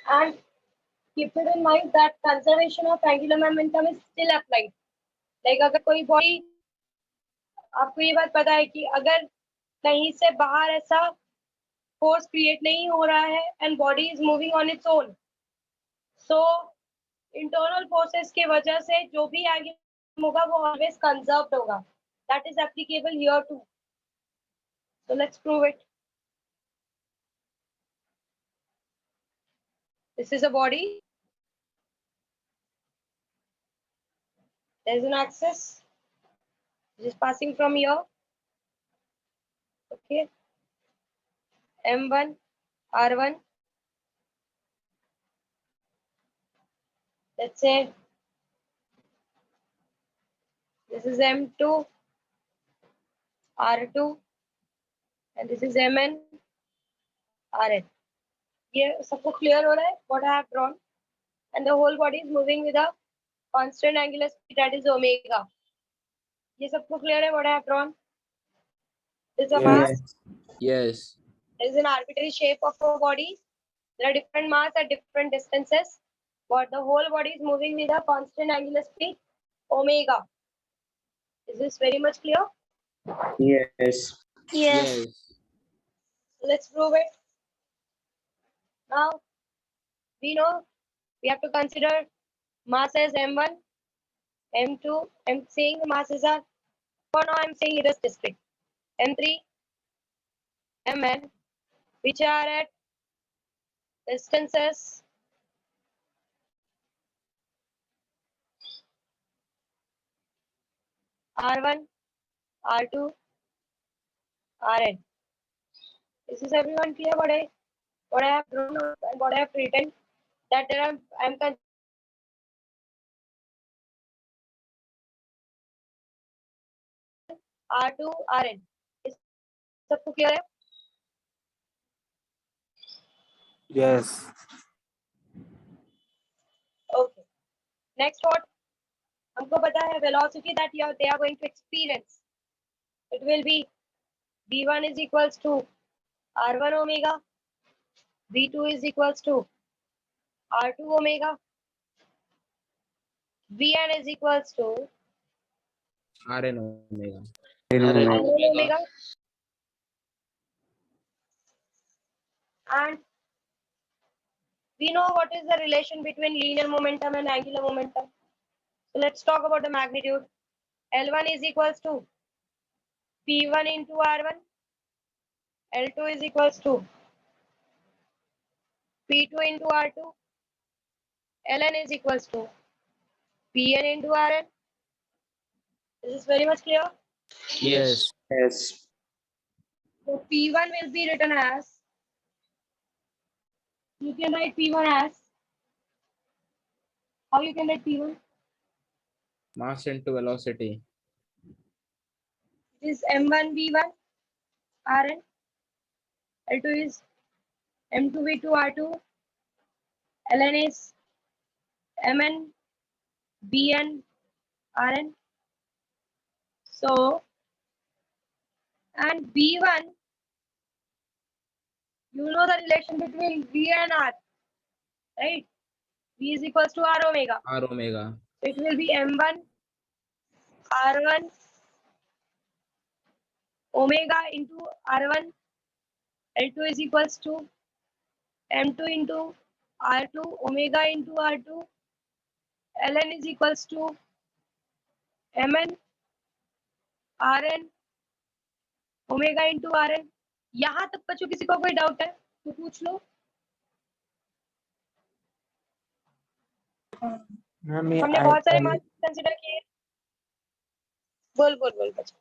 And keep it in mind that conservation of angular momentum is still applied. Like अगर कोई body, आपको ये बात पता है कि अगर कहीं से बाहर ऐसा फोर्स क्रिएट नहीं हो रहा है and body is moving on its own, so internal forces के वजह से जो भी एंगल होगा वो ऑलवेज कंजर्व्ड होगा. That is applicable here too. So let's prove it. This is a body. There is an axis which is passing from here. Okay. M1, R1. Let's say this is M2, R2, and this is MN, RN. ये सबको clear हो रहा है what I have drawn, and the whole body is moving with a constant angular speed, that is omega. ये सबको clear है what I have drawn? This is a mass. Yes. Yes. There is an arbitrary shape of a body. There are different mass at different distances, but the whole body is moving with a constant angular speed omega. Is this very much clear? Yes. Yes. Yes. Let's prove it. Now we know we have to consider mass as m1, m2. I'm saying the masses are, for now I'm saying it is discrete. M3, mn, which are at distances r1, r2, rn. This is everyone clear what I have drawn and what I have written, that there are I'm R2, Rn. इस सबको clear है? Yes. Okay. Next what? हमको पता है velocity that they are going to experience. It will be v1 is equals to r1 omega, v2 is equals to r2 omega, vn is equals to RN omega. RN rn omega. omega. And we know what is the relation between linear momentum and angular momentum. So let's talk about the magnitude. L1 is equals to P1 into R1. L2 is equals to P2 into R2. Ln is equals to Pn into Rn. This is very much clear. Yes. Yes. So P1 will be written as, you can write P1 as, how you can write P1? Mass into velocity. It is M1 V1 Rn. L2 is M2V2 R2. Ln is Mn Bn Rn. So, and B1, you know the relation between V and R, right? V is equals to R omega. R omega. So it will be M1 R1 omega into R1. L2 is equals to M2 into R2 omega into R2. Ln is equals to Mn Rn omega into R N. यहाँ तक बच्चों किसी को कोई doubt है तो पूछ लो। हमने बहुत सारे मार्क्स कंसीडर किए। बोल बोल बोल बच्चों।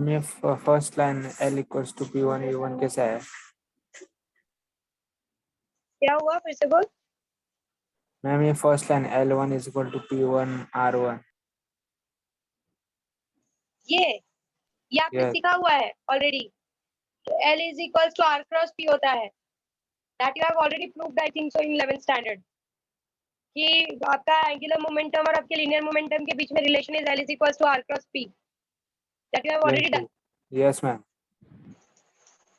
Ma'am first line L equals to P1 U1 कैसा है? क्या हुआ फिर से बोल। मैम ये first line L1 is equal to P1 R1। ये आपने Yes. सीखा हुआ है already. L is equals to R cross P होता है। That you have already proved, I think so, in 11th standard. कि आपका एंगुलर मोमेंटम और आपके लीनियर मोमेंटम के बीच में relation is L is equals to R cross P. That you have already done. Yes ma'am.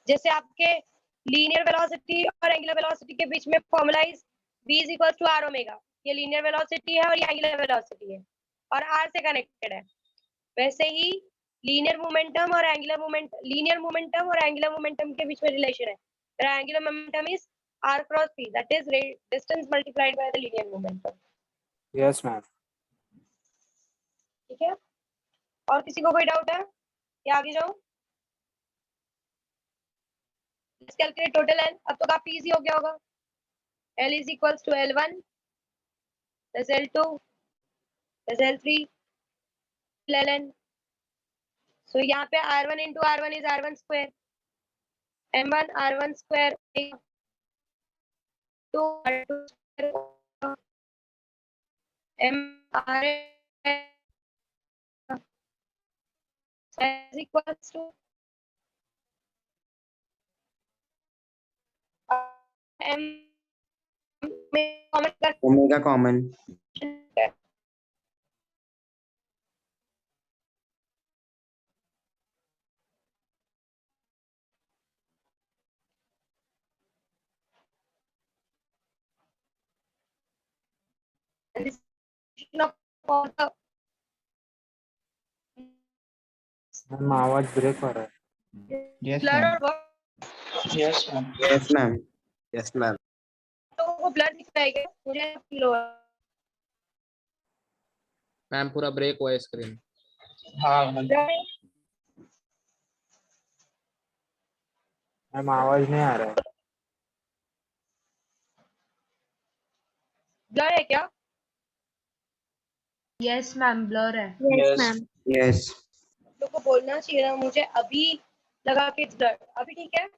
जैसे आपके linear velocity और angular velocity के बीच में formula is V is equals to R omega. ये लीनियर वेलोसिटी है और ये एंगुलर वेलोसिटी है और R से कनेक्टेड है। वैसे ही लीनियर मोमेंटम और एंगुलर मोमेंटम के बीच में रिलेशन है। Angular momentum is R cross P, that is distance multiplied by the linear momentum. Yes ma'am. ठीक है, और किसी को कोई डाउट है या आगे जाऊं? Let's calculate total L. अब तो काफी इजी हो गया होगा। L is equals to L1 plus L2 plus L3 Ln. So यहाँ पे R1 into R1 is R1 square. M1 R1 square 2 R2 square M R is equals to M में common कर ओमेगा कॉमन। मैम आवाज break हो रहा है। Yes blur ma'am. और Yes, ma'am. Yes ma'am. Yes ma'am. तो वो blur दिख रहा है क्या? मुझे फील हो रहा है। मैम पूरा ब्रेक हुआ है स्क्रीन। हाँ मैम। मैम आवाज नहीं आ रहा है। ब्लर है क्या? यस मैम ब्लर है। Yes. मैम। यस। लोगों को बोलना चाहिए ना, मुझे अभी लगा कि इट्स ब्लर। अभी ठीक है?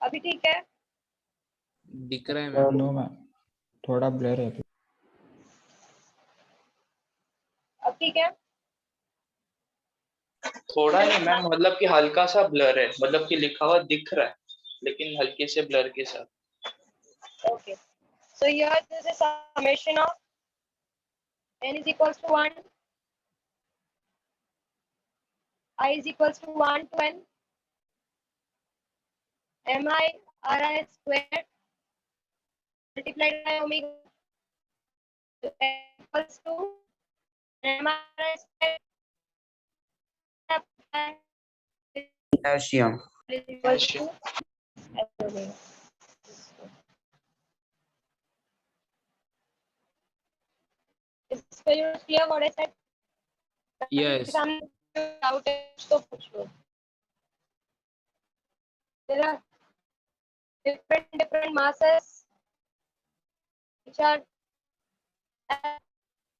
अभी ठीक है? दिख रहा है मैम। नो मैम, थोड़ा ब्लर है। अब ठीक है? थोड़ा नहीं मैम, मतलब कि हल्का सा ब्लर है, मतलब कि लिखा हुआ दिख रहा है लेकिन हल्के से ब्लर के साथ। Okay. So here this is summation of n is equals to 1, I is equals to 1 to n, mi ri squared multiplied by omega equals to mi ri squared inertia. is equals to omega. Is this very clear what I said? Yes. Doubt है तो पूछ लो। There are different masses which are at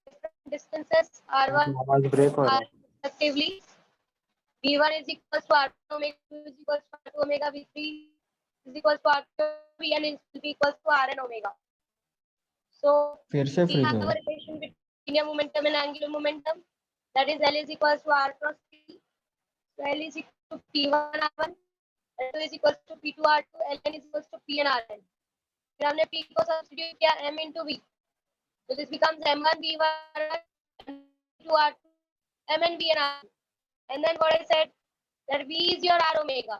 different distances r1 आवाज break हो रहा है। respectively. v1 is equals to r2 omega, v2 is equals to r2 omega, v3 is equals to r2 vn is equals to rn omega. So फिर से we freeze have हो a गया। relation between linear momentum and angular momentum. That is L is equals to R cross P. So L is equal to P1 R1, L2 is equals to P2 R2, Ln is equals to P and Rn. फिर हमने P को substitute किया M into V. So this becomes M1 V1 M2 R2 M and V and R. And then what I said that V is your R omega.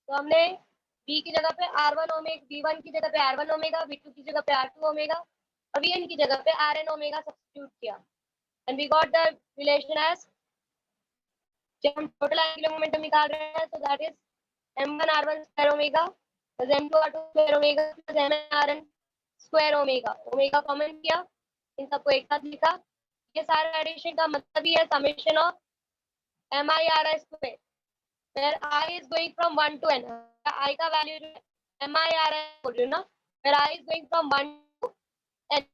तो हमने V की जगह पे R1 omega, V1 की जगह पे R1 omega, V2 की जगह पे R2 ओमेगा और Vn की जगह पे Rn ओमेगा सब्स्टिट्यूट किया. And we got the relation as जब हम टोटल एंगुलर मोमेंटम निकाल रहे हैं तो that is M1 R1 square omega plus M2 R2 square omega plus Mn Rn square omega. Omega common किया, इन सबको एक साथ लिखा. ये सारा एडिशन का मतलब ही है summation of MIRI square where I is going from 1 to n. I का वैल्यू जो है MIRI बोल रही हूँ ना, where I is going from 1 to n.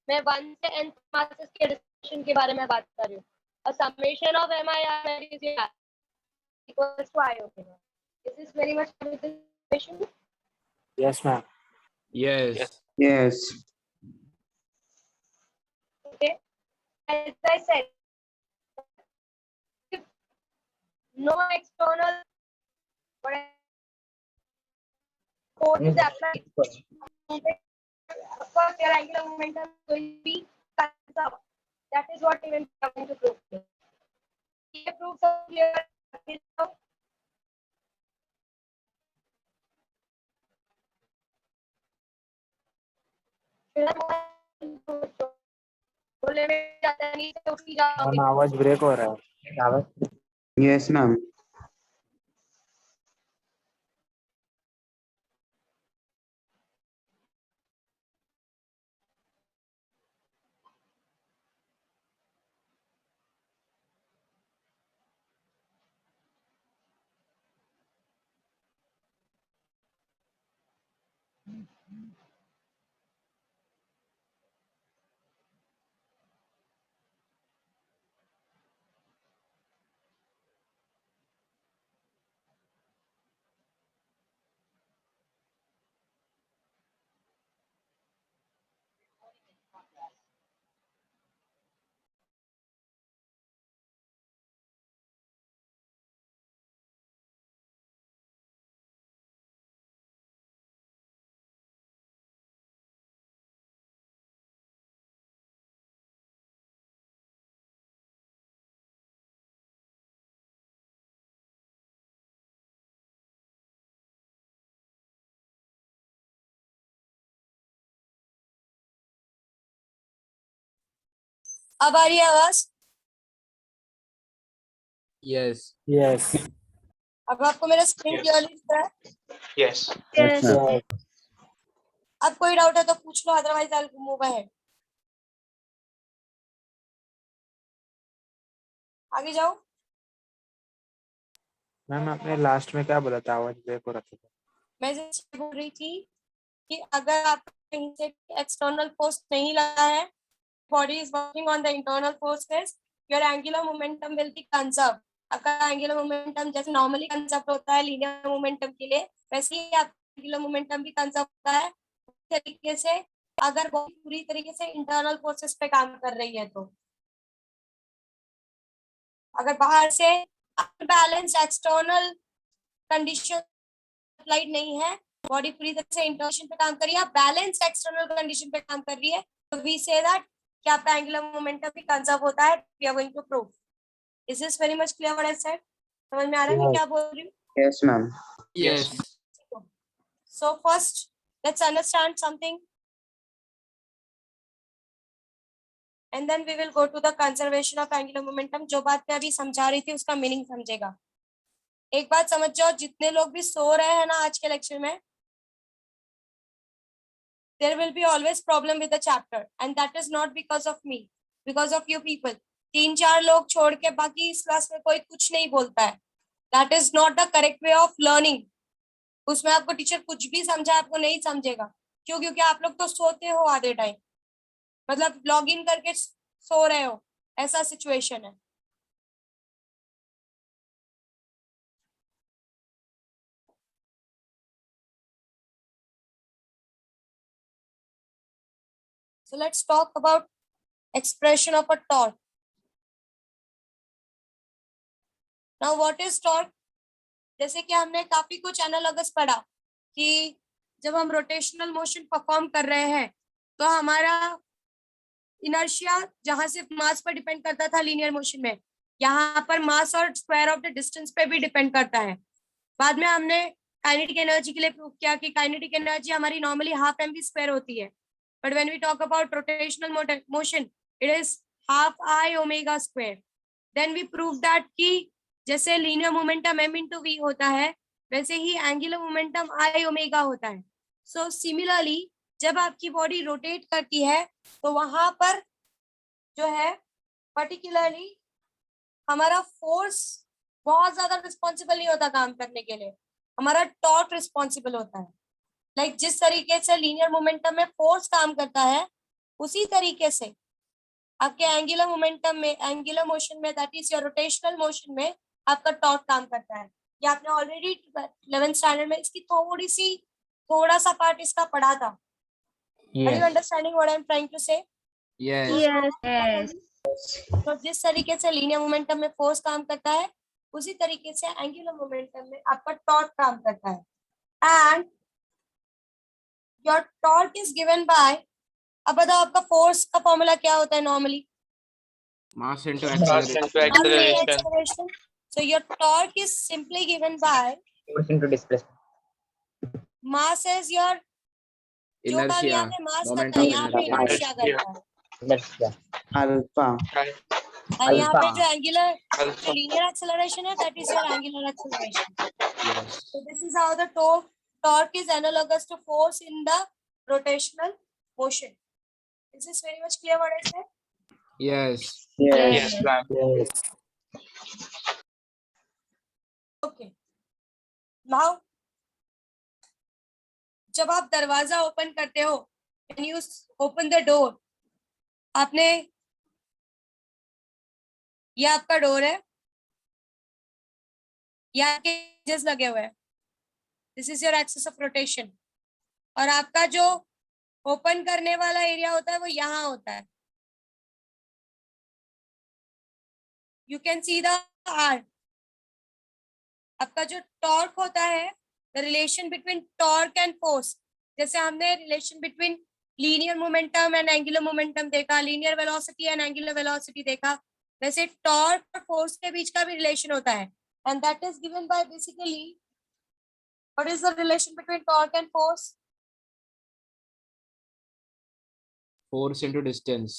मैं 1 से n मासेस के डिस्ट्रीब्यूशन के बारे में बात कर रही हूँ. और summation of MIRI is equals to I omega. This is very much with this equation. Yes, ma'am. Yes. Yes. Okay. As I said, if no external force is applied, of course your angular momentum will be conserved. That is what we are going to prove here. ये proof सब clear. बोले में जाता नहीं तो उठी जाओगे. Ma'am आवाज ब्रेक हो रहा है. आवाज Yes, ma'am. अब आ रही है आवाज. Yes. Yes. अब आपको मेरा स्क्रीन Yes. क्लियरली दिख रहा है. Yes. Yes, ma'am. Yes. अब कोई डाउट है तो पूछ लो, otherwise I will move ahead. आगे जाओ. मैम आपने लास्ट में क्या बोला था, आवाज ब्रेक हो रहा था. मैं जैसे बोल रही थी कि अगर आप कहीं से एक्सटर्नल फोर्स नहीं लगा है, body is working on the internal forces, your angular momentum will be conserve. आपका एंगुलर मोमेंटम जैसे नॉर्मली कंजर्व होता है लीनियर मोमेंटम के लिए, वैसे ही आपका एंगुलर मोमेंटम भी कंजर्व होता है. तरीके से अगर बॉडी पूरी तरीके से इंटरनल फोर्सेस पे काम कर रही है तो, अगर बाहर से अनबैलेंस एक्सटर्नल कंडीशन अप्लाइड नहीं है, बॉडी पूरी तरह से इंटरनल पे काम कर रही है, बैलेंस एक्सटर्नल कंडीशन पे काम कर रही है, तो वी से दैट कि आपका एंगुलर मोमेंटम भी कंजर्व होता है. We are going to prove. Is this very much clear what I said? समझ में आ रहा है मैं क्या बोल रही हूँ? Yes, ma'am. Yes. So first let's understand something and then we will go to the conservation of angular momentum. जो बात मैं अभी समझा रही थी उसका मीनिंग समझेगा. एक बात समझ जाओ, जितने लोग भी सो रहे हैं ना आज के लेक्चर में, there will be always problem with the chapter and that is not because of me, because of you people. 3-4 लोग छोड़ के बाकी इस क्लास में कोई कुछ नहीं बोलता है. That is not the correct way of learning. उसमें आपको टीचर कुछ भी समझा आपको नहीं समझेगा. क्यों? क्योंकि आप लोग तो सोते हो आधे टाइम, मतलब लॉग इन करके सो रहे हो, ऐसा सिचुएशन है. So let's talk about expression of a torque. Now what is torque? जैसे कि हमने काफी कुछ एनालॉगस पढ़ा कि जब हम रोटेशनल मोशन परफॉर्म कर रहे हैं तो हमारा इनर्शिया जहां सिर्फ मास पर डिपेंड करता था लीनियर मोशन में, यहाँ पर मास और स्क्वायर ऑफ द डिस्टेंस पे भी डिपेंड करता है। बाद में हमने काइनेटिक एनर्जी के लिए प्रूव किया कि काइनेटिक एनर्जी हमारी नॉर्मली हाफ mv स्क्वायर होती है, but when we talk about rotational motion it is half I omega square. Then we prove that कि जैसे linear momentum m into v होता है वैसे ही एंगुलर मोमेंटम I ओमेगा होता है। सो सिमिलरली जब आपकी बॉडी रोटेट करती है तो वहां पर जो है पर्टिकुलरली हमारा फोर्स बहुत ज्यादा रिस्पॉन्सिबल नहीं होता काम करने के लिए, हमारा टॉर्क रिस्पॉन्सिबल होता है। लाइक जिस तरीके से लीनियर मोमेंटम में फोर्स काम करता है उसी तरीके से आपके एंगुलर मोमेंटम में, एंगुलर मोशन में, that is your rotational motion में आपका टॉर्क काम करता है। ये आपने ऑलरेडी 11th स्टैंडर्ड में इसकी थोड़ा सा पार्ट इसका पढ़ा था। Are you understanding what I am trying to say? Yes. Yes. तो जिस तरीके से लीनियर मोमेंटम में फोर्स काम करता है उसी तरीके से एंगुलर मोमेंटम में आपका टॉर्क काम करता है। And your torque is given by, अब बताओ आपका फोर्स का फॉर्मूला क्या होता है normally? Mass into Mass acceleration. into acceleration. Acceleration. So your torque is simply given by Force into displacement. mass as your जो काम Inertia. यहाँ पे मास Moment करता है of यहाँ पे inertia. इनर्शिया करता है, Inertia. alpha, Right. और यहाँ पे Alpha. जो एंगुलर Alpha. लीनियर एक्सेलरेशन है that is your angular acceleration. Yes. So this is how the torque is analogous to force in the rotational motion. Is this very much clear what I said? Yes. Yes, ma'am. Yes. Okay. Now जब आप दरवाजा open करते हो, when you open the door, आपने ये आपका door है, ये आपके एजेस लगे हुए हैं, this is your axis of rotation, और आपका जो ओपन करने वाला एरिया होता है वो यहाँ होता है। You can see the R, आपका जो टॉर्क होता है, the relation between torque and force, जैसे हमने relation between linear momentum and angular momentum देखा, linear velocity and angular velocity देखा, वैसे टॉर्क और फोर्स के बीच का भी रिलेशन होता है, and that is given by basically what is the relation between torque and force? Force into distance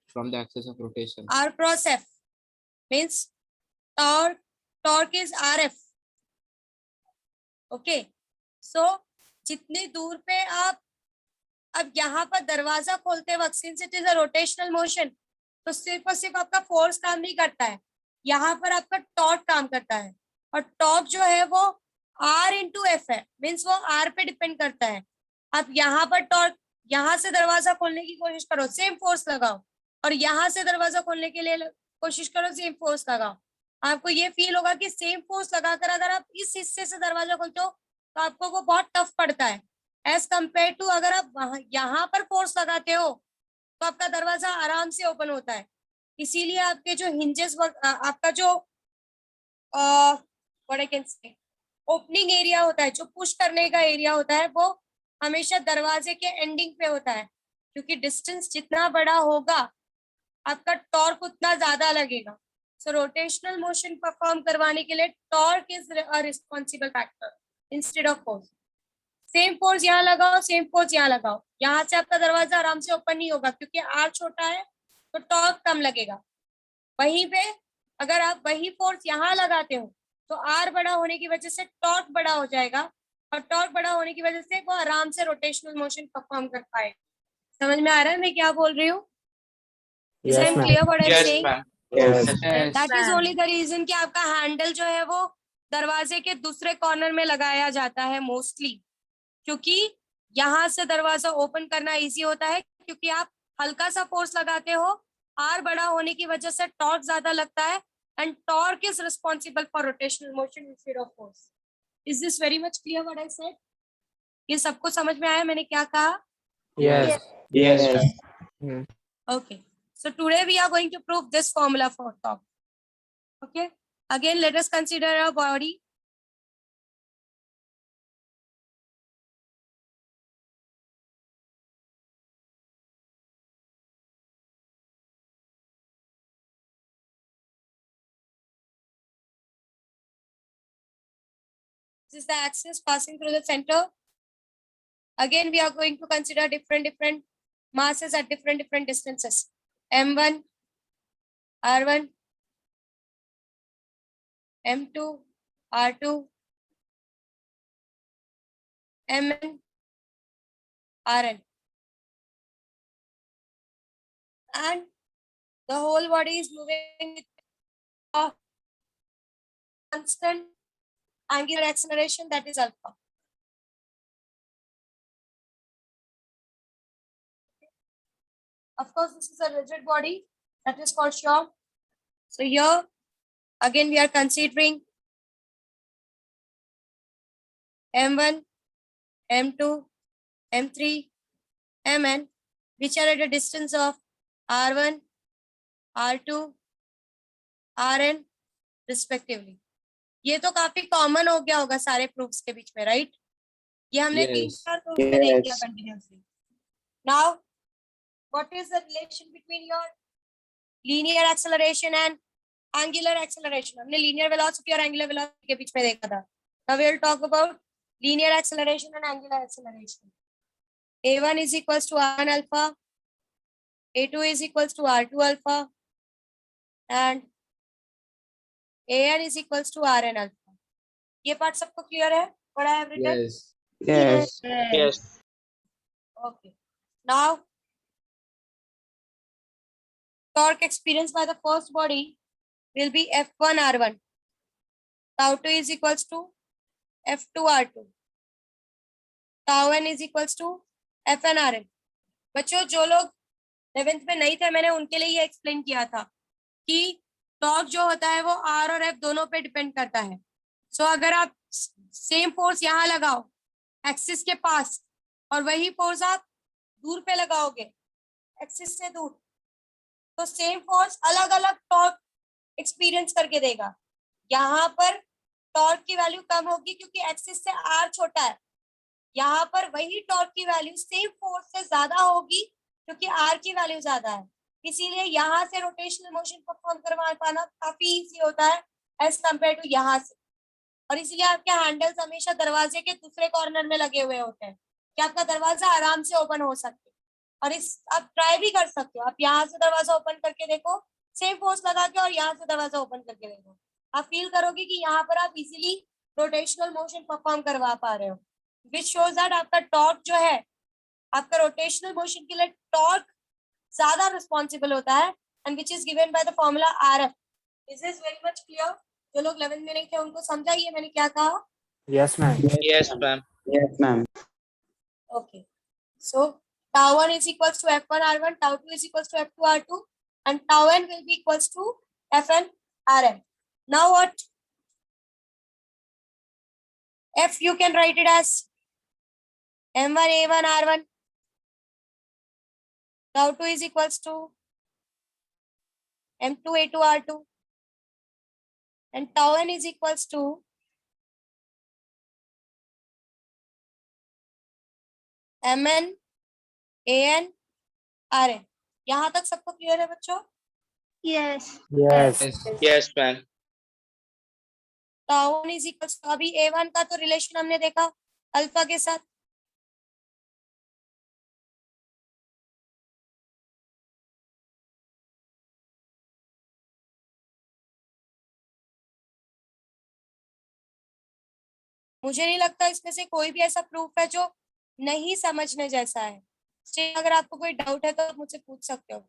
from the axis of rotation. R cross F means torque is RF. Okay, so जितनी दूर पे आप अब यहाँ पर दरवाजा खोलते वक्त, since it is a rotational motion, तो सिर्फ और सिर्फ आपका फोर्स काम नहीं करता है, यहाँ पर आपका टॉर्क काम करता है, और टॉर्क जो है वो R into F है, मीन्स वो R पे डिपेंड करता है। आप यहाँ पर टॉर्क, यहाँ से दरवाजा खोलने की कोशिश करो, सेम फोर्स लगाओ, और यहाँ से दरवाजा खोलने के लिए कोशिश करो, सेम फोर्स लगाओ, आपको ये फील होगा कि सेम फोर्स लगाकर अगर आप इस हिस्से से दरवाजा खोलते हो तो आपको वो बहुत टफ पड़ता है, एज कम्पेयर टू अगर आप यहाँ पर फोर्स लगाते हो तो आपका दरवाजा आराम से ओपन होता है। इसीलिए आपके जो हिंजेस, आपका जो व्हाट आई कैन से ओपनिंग एरिया होता है, जो पुश करने का एरिया होता है, वो हमेशा दरवाजे के एंडिंग पे होता है, क्योंकि डिस्टेंस जितना बड़ा होगा आपका टॉर्क उतना ज्यादा लगेगा। सो रोटेशनल मोशन परफॉर्म करवाने के लिए torque is a responsible factor instead of force. Same force यहाँ लगाओ, सेम फोर्स यहाँ लगाओ, यहाँ से आपका दरवाजा आराम से ओपन नहीं होगा, क्योंकि आर छोटा है तो टॉर्क कम लगेगा। वहीं पे अगर आप वही फोर्स यहाँ लगाते हो तो आर बड़ा होने की वजह से टॉर्क बड़ा हो जाएगा, और टॉर्क बड़ा होने की वजह से वो आराम से रोटेशनल मोशन परफॉर्म कर पाएगा। समझ में आ रहा है मैं क्या बोल रही हूँ? Yes, ma'am. Clear what I am Yes, saying? ma'am. Yes. Yes. That is only the reason कि आपका हैंडल जो है वो दरवाजे के दूसरे कॉर्नर में लगाया जाता है मोस्टली, क्योंकि यहाँ से दरवाजा ओपन करना इजी होता है, क्योंकि आप हल्का सा फोर्स लगाते हो, आर बड़ा होने की वजह से टॉर्क ज्यादा लगता है, and torque is responsible for rotational motion instead of force. Is this very much clear what I said? ये सबको समझ में आया मैंने क्या कहा? Yes. Yes. Hmm. Okay, So today we are going to prove this formula for torque. Okay. Again, let us consider a body. This is the axis passing through the center. Again, we are going to consider different masses at different distances. M1, R1, M2, R2, Mn, Rn. And the whole body is moving with a constant angular acceleration, that is alpha. Of course, this is a rigid body, that is for sure. So here, again, we are considering M1, M2, M3, Mn, which are at a distance of R1, R2, Rn respectively. ये तो काफी common हो गया होगा सारे proofs के बीच में, right? ये हमने तीन Yes. चार प्रूफ में देख लिया Yes. Continuously. Now, what is the relation between your linear acceleration and angular acceleration? हमने linear velocity और angular velocity के बीच में देखा था. Now we will talk about linear acceleration and angular acceleration. A1 is equals to R1 alpha, A2 is equals to R2 alpha, and An is equals to Rn alpha. ये part सबको clear है? What I have written? Yes. Yes. Yes. Okay. Now, torque experienced by the first body will be F1 R1. Tau 2 is equals to F2 R2. Tau n is equals to Fn Rn. बच्चों जो लोग 11th में नहीं थे, मैंने उनके लिए ये एक्सप्लेन किया था कि टॉर्क जो होता है वो R और F दोनों पे डिपेंड करता है. सो अगर आप सेम फोर्स यहाँ लगाओ एक्सिस के पास और वही फोर्स आप दूर पे लगाओगे एक्सिस से दूर, तो सेम फोर्स अलग अलग टॉर्क एक्सपीरियंस करके देगा. यहाँ पर टॉर्क की वैल्यू कम होगी क्योंकि एक्सिस से आर छोटा है. यहाँ पर वही टॉर्क की वैल्यू सेम फोर्स से ज्यादा होगी क्योंकि आर की वैल्यू ज्यादा है. इसीलिए यहाँ से रोटेशनल मोशन परफॉर्म करवा पाना काफी इजी होता है एज कम्पेयर टू यहाँ से. और इसीलिए आपके हैंडल्स हमेशा दरवाजे के दूसरे कॉर्नर में लगे हुए होते हैं कि आपका दरवाजा आराम से ओपन हो सके. और इस आप ट्राई भी कर सकते हो, आप यहाँ से दरवाजा ओपन करके देखो सेम फोर्स लगा के, और यहाँ से दरवाजा ओपन करके देखो, आप फील करोगे कि यहाँ पर आप इजीली रोटेशनल मोशन परफॉर्म करवा पा रहे हो, विच शोज दैट आपका टॉर्क जो है, आपका रोटेशनल मोशन के लिए टॉर्क ज्यादा रिस्पॉन्सिबल होता है, and which is given by the formula RF. This is very much clear. जो लोग 11th में नहीं थे उनको समझाइए मैंने क्या कहा. Yes, ma'am. Yes, ma'am. Yes, ma'am. Okay. So tau 1 is equals to F1 R1, tau 2 is equals to F2 R2, and tau n will be equals to Fn Rn. Now what? F you can write it as M1 A1 R1. Tau 2 is equals to M2 A2 R2. And tau n is equals to Mn An Rn. यहाँ तक सबको clear है बच्चों? Yes. Yes. Yes. Yes, ma'am. tau n is equals to, अभी A1 का तो relation हमने देखा अल्फा के साथ. मुझे नहीं लगता इसमें से कोई भी ऐसा प्रूफ है जो नहीं समझने जैसा है. अगर आपको कोई डाउट है तो आप मुझसे पूछ सकते हो.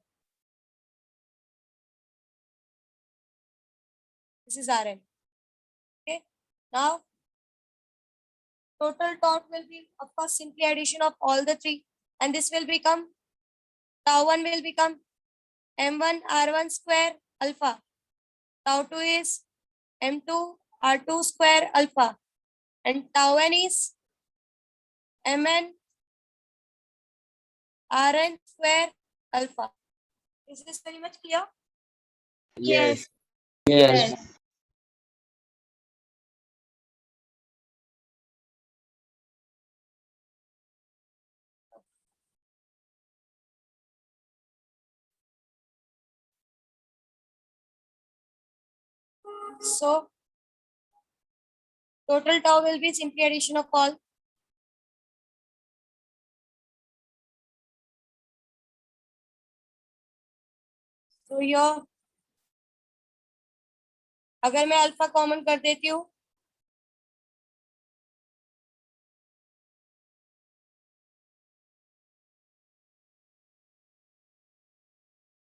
This is Rn. Okay. Now, total torque will be, of course, simply addition of all the three, and this will become tau 1 will become M1 R1 square alpha. Tau 2 is M2 R2 square alpha, and tau n is Mn Rn square alpha. Is this very much clear? Yes. Yes. So total tau will be simply addition of all. So here अगर मैं alpha common कर देती हूँ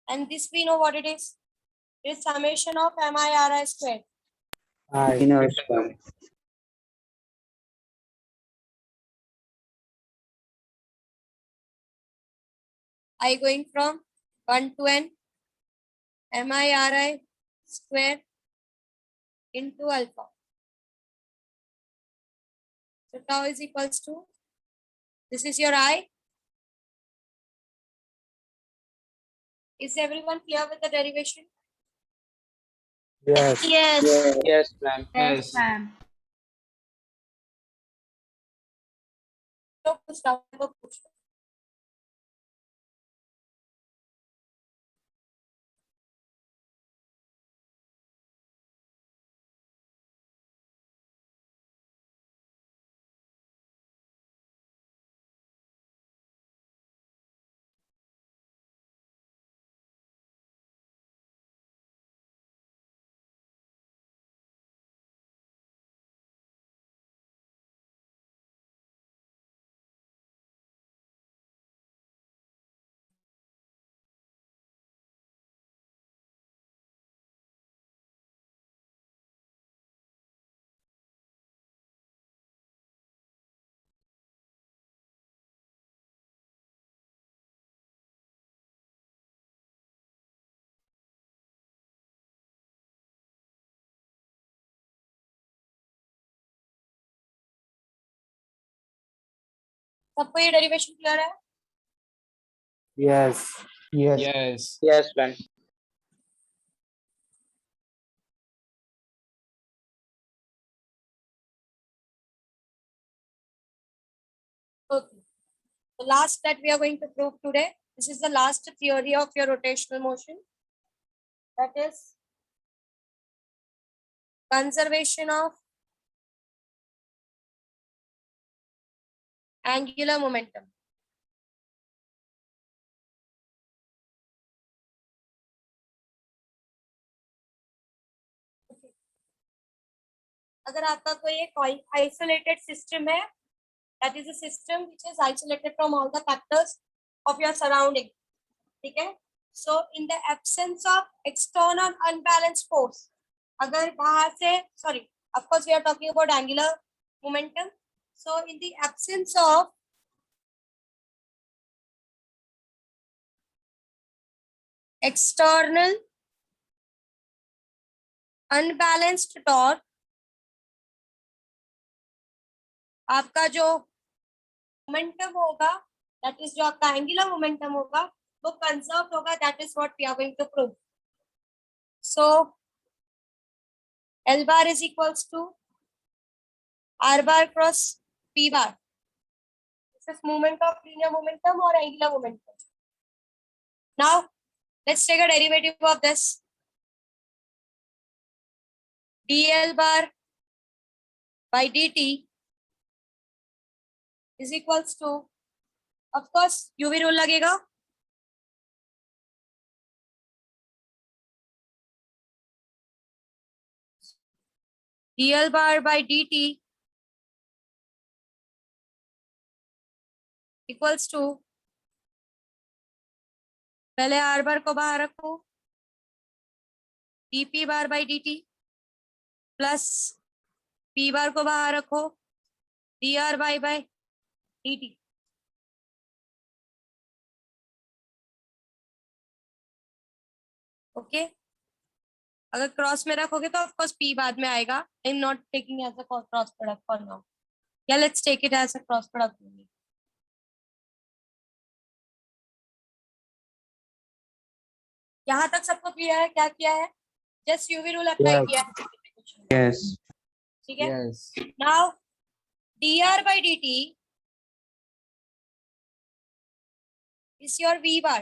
and this we know what it is. It is summation of MIRI squared. I. Inner square. I going from 1 to n MIRI square into alpha. So tau is equals to, this is your I. Is everyone clear with the derivation? Yes. Yes. Yes, ma'am. Yes. Ma'am. तो कुछ doubt को पूछो. सबको ये derivation clear है? Yes. Yes. Yes. Yes, ma'am. Okay. The last that we are going to prove today. This is the last theory of your rotational motion. That is conservation of angular momentum. अगर आपका कोई एक isolated system है, that is a system which is isolated from all the factors of your surrounding. ठीक है? So in the absence of external unbalanced force, अगर बाहर से, sorry, of course we are talking about angular momentum. So in the absence of external unbalanced torque, आपका जो momentum होगा, that is जो आपका एंगुलर मोमेंटम होगा, वो कंजर्व होगा. That is what we are going to prove. So L bar is equals to R bar cross P bar. This is moment of linear momentum or angular momentum. Now let's take a derivative of this. dl bar by dt is equals to, of course UV rule लगेगा. dl bar by dt equals to, पहले R bar को बाहर रखो, dp bar by dt plus p bar को बाहर रखो, dr by dt. Okay, अगर cross में रखोगे तो ऑफ कोर्स p बाद में आएगा. I am not taking as a cross product for now. या let's take it as a cross product. यहाँ तक सबको क्लियर है क्या किया है? Just UV rule apply Yes. किया है, Yes. ठीक है? Yes. Now dr by dt is your v bar,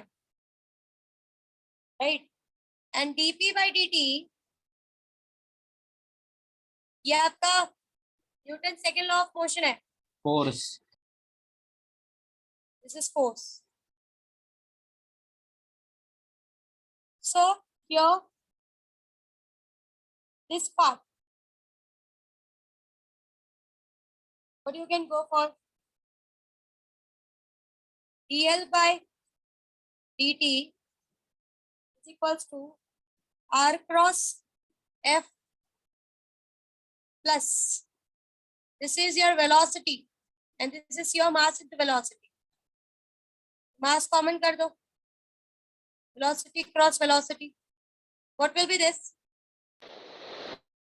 right? And dp by dt ये आपका Newton second law of motion है. Force. This is force. So here this part, what you can go for? dl by dt is equals to r cross f plus this is your velocity and this is your mass into velocity. Mass common kar do. Velocity cross velocity. What will be this?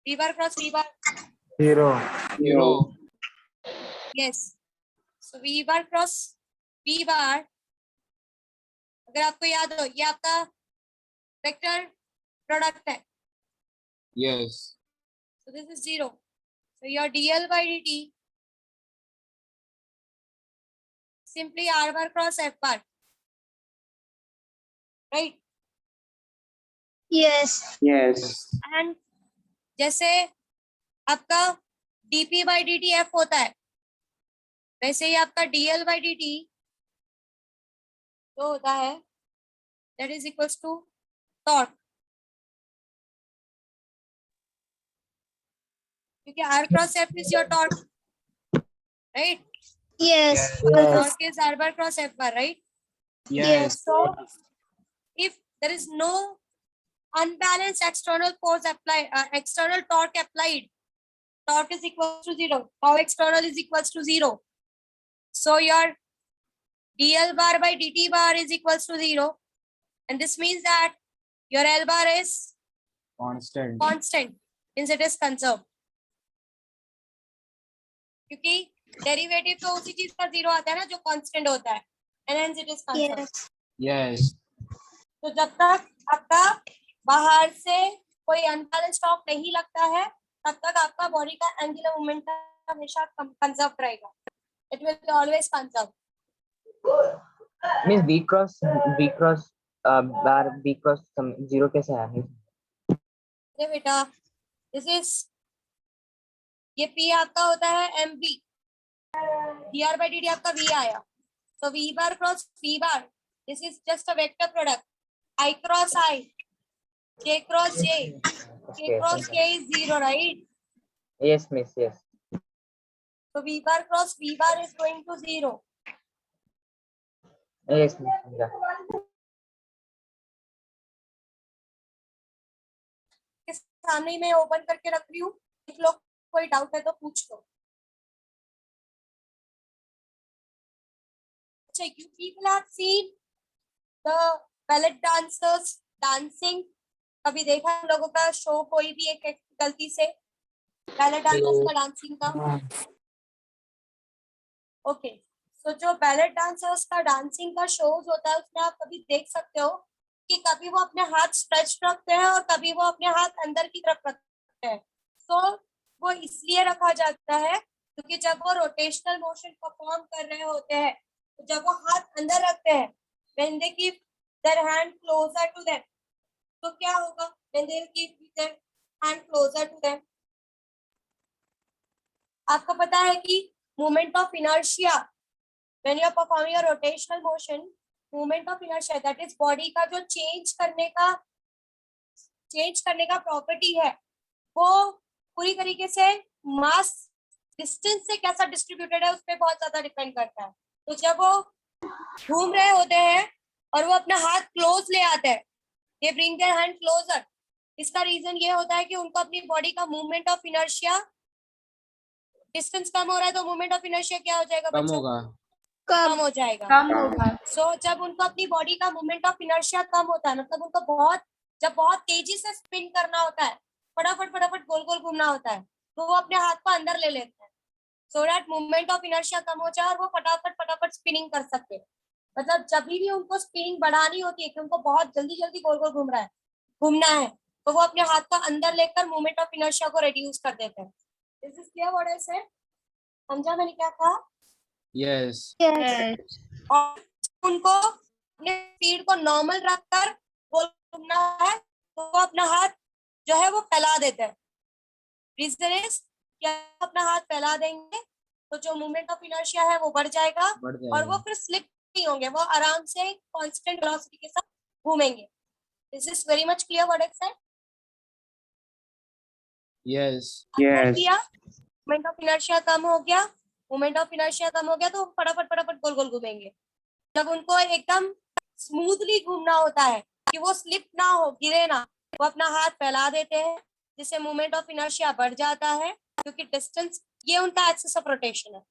V bar cross V bar. 0. Zero. Yes. So V bar cross V bar. अगर आपको याद हो ये आपका vector product है. Yes. So this is 0. So your dl by dt simply r bar cross f bar. Right? Yes. Yes. And जैसे आपका dp by dt f होता है वैसे ही आपका dl by dt जो होता है that is equals to torque. क्योंकि r cross f is your torque, right? Yes. Torque is r bar cross f bar, right? Yes. So if there is no unbalanced external force applied, external torque applied, torque is equal to 0. Tau external is equals to 0. So your dl bar by dt bar is equals to 0, and this means that your L bar is Constant. constant, means it is conserved. क्योंकि derivative तो उसी चीज का 0 आता है ना जो constant होता है, and hence it is conserved. Yes. Yes. तो जब तक आपका बाहर से कोई अनबैलेंस टॉर्क नहीं लगता है तब तक आपका बॉडी का एंगुलर मोमेंटम हमेशा कंजर्व रहेगा. It will be always conserve. Means v cross bar v cross 0 कैसे आया? अरे बेटा दिस इज ये p आपका होता है mv, dr by dt आपका v आया. तो v bar cross v bar, this is just a vector product. I cross I, j cross j, k cross k is 0, right? Yes, miss. Yes. So v bar cross v bar is going to 0. Yes, miss. Yeah. के सामने ही मैं open करके रख रही हूँ. एक लोग कोई डाउट है तो पूछ लो. अच्छा, you people have seen the ballet dancers dancing. कभी देखा हम लोगों का शो कोई भी एक गलती से ballet dancers का डांसिंग का? ओके. सो जो बैलेट डांसर्स का डांसिंग का शोज होता है उसमें आप कभी देख सकते हो कि कभी वो अपने हाथ स्ट्रेच रखते हैं और कभी वो अपने हाथ अंदर की तरफ रखते हैं. सो वो इसलिए रखा जाता है क्योंकि जब वो रोटेशनल मोशन परफॉर्म कर रहे होते हैं तो जब वो हाथ अंदर रखते हैं when they keep their hand closer to them, तो क्या होगा when they keep their hand closer to them? आपको पता है कि movement of inertia when you are performing a rotational motion, movement of inertia that is body का जो change करने का प्रॉपर्टी है वो पूरी तरीके से मास डिस्टेंस से कैसा डिस्ट्रीब्यूटेड है उस पर बहुत ज्यादा डिपेंड करता है. तो जब वो घूम रहे होते हैं और वो अपना हाथ क्लोज ले आते हैं, they bring their hand closer. इसका रीजन ये होता है कि उनको अपनी बॉडी का मूवमेंट ऑफ इनर्शिया, डिस्टेंस कम हो रहा है तो मूवमेंट ऑफ इनर्शिया क्या हो जाएगा कम बच्चों? होगा. कम हो जाएगा. कम होगा. सो जब उनको अपनी बॉडी का मूवमेंट ऑफ इनर्शिया कम होता है मतलब उनको जब बहुत तेजी से स्पिन करना होता है, फटाफट गोल गोल घूमना होता है, तो वो अपने हाथ को अंदर ले लेते हैं so that movement of inertia कम हो जाए और वो फटाफट स्पिनिंग कर सकते हैं. मतलब जब भी उनको स्पीड बढ़ानी होती है कि उनको बहुत जल्दी जल्दी गोल गोल घूमना है, तो वो अपने हाथ को अंदर लेकर मोमेंट ऑफ इनर्शिया को रिड्यूस कर देते हैं। This is clear what I said? समझा मैंने क्या कहा? Yes. Yes. और उनको अपने स्पीड को नॉर्मल रखकर गोल घूमना है, तो वो अपना हाथ जो है वो फैला देते हैं। रीजन इज क्या अपना हाथ फैला देंगे तो जो मोमेंट ऑफ इनर्शिया है वो बढ़ जाएगा बढ़ और वो जाएगा। फिर स्लिप नहीं होंगे, वो आराम से कांस्टेंट वेलोसिटी के साथ घूमेंगे। This is very much clear what I said? Yes. Yes. किया मोमेंट ऑफ इनर्शिया कम हो गया, मोमेंट ऑफ इनर्शिया कम हो गया तो फटाफट गोल गोल घूमेंगे। जब उनको एकदम स्मूथली घूमना होता है कि वो स्लिप ना हो, गिरे ना, वो अपना हाथ फैला देते हैं, जिससे मोमेंट ऑफ इनर्शिया बढ़ जाता है, क्योंकि डिस्टेंस ये उनका एक्सिस ऑफ रोटेशन है,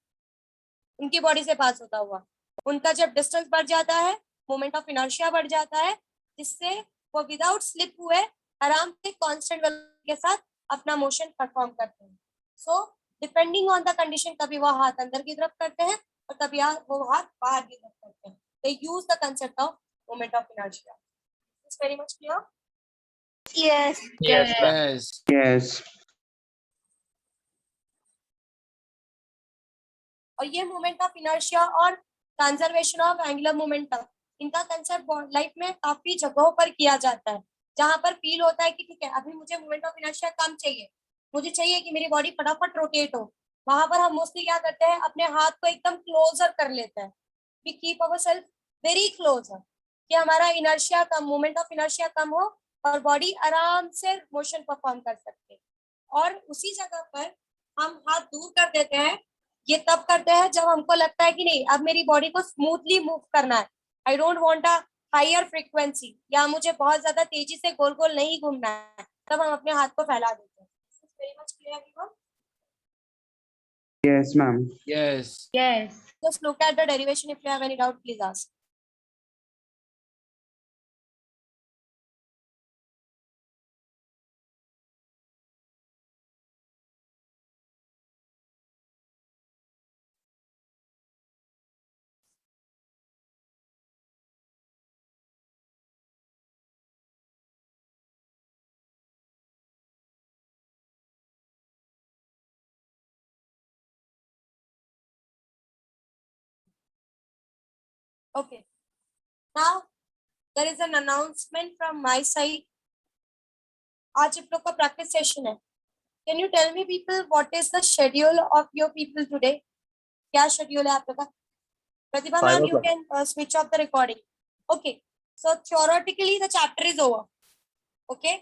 उनकी बॉडी से पास होता हुआ। उनका जब डिस्टेंस बढ़ जाता है, मोमेंट ऑफ इनर्शिया बढ़ जाता है, जिससे वो विदाउट स्लिप हुए आराम से कांस्टेंट वेलोसिटी के साथ अपना मोशन परफॉर्म करते हैं। So depending on the condition, कभी वो हाथ अंदर की तरफ करते हैं और कभी वो हाथ बाहर की तरफ करते हैं। They use the concept of moment of inertia. Is this very much clear? Yes. Yes, ma'am. Yes. Yes. और ये मोमेंट ऑफ इनर्शिया और कंजर्वेशन ऑफ एंगुलर मोमेंटम, इनका कंसेप्ट लाइफ में काफी जगहों पर किया जाता है, जहां पर फील होता है कि ठीक है अभी मुझे मोमेंट ऑफ इनर्शिया कम चाहिए, मुझे चाहिए कि मेरी बॉडी फटाफट रोटेट हो। वहां पर हम मोस्टली क्या करते हैं, अपने हाथ को एकदम क्लोजर कर लेते हैं। We keep ourselves very closer कि हमारा इनर्शिया कम, मोमेंट ऑफ इनर्शिया कम हो और बॉडी आराम से मोशन परफॉर्म कर सकते। और उसी जगह पर हम हाथ दूर कर देते हैं। ये तब करते हैं जब हमको लगता है कि नहीं अब मेरी बॉडी को स्मूथली मूव करना है, I don't want a higher frequency, या मुझे बहुत ज्यादा तेजी से गोल गोल नहीं घूमना है, तब हम अपने हाथ को फैला देते हैं। Very much clear everyone? Yes, ma'am. Yes. Yes. Just look at the derivation. If you have any doubt, please ask. Okay. Now there is an announcement from my side. आज आप लोग का प्रैक्टिस सेशन है. Can you tell me people what is the schedule of your people today? क्या schedule है आप लोग का? Pratibha ma'am, you can switch off the recording. Okay. So theoretically the chapter is over. Okay.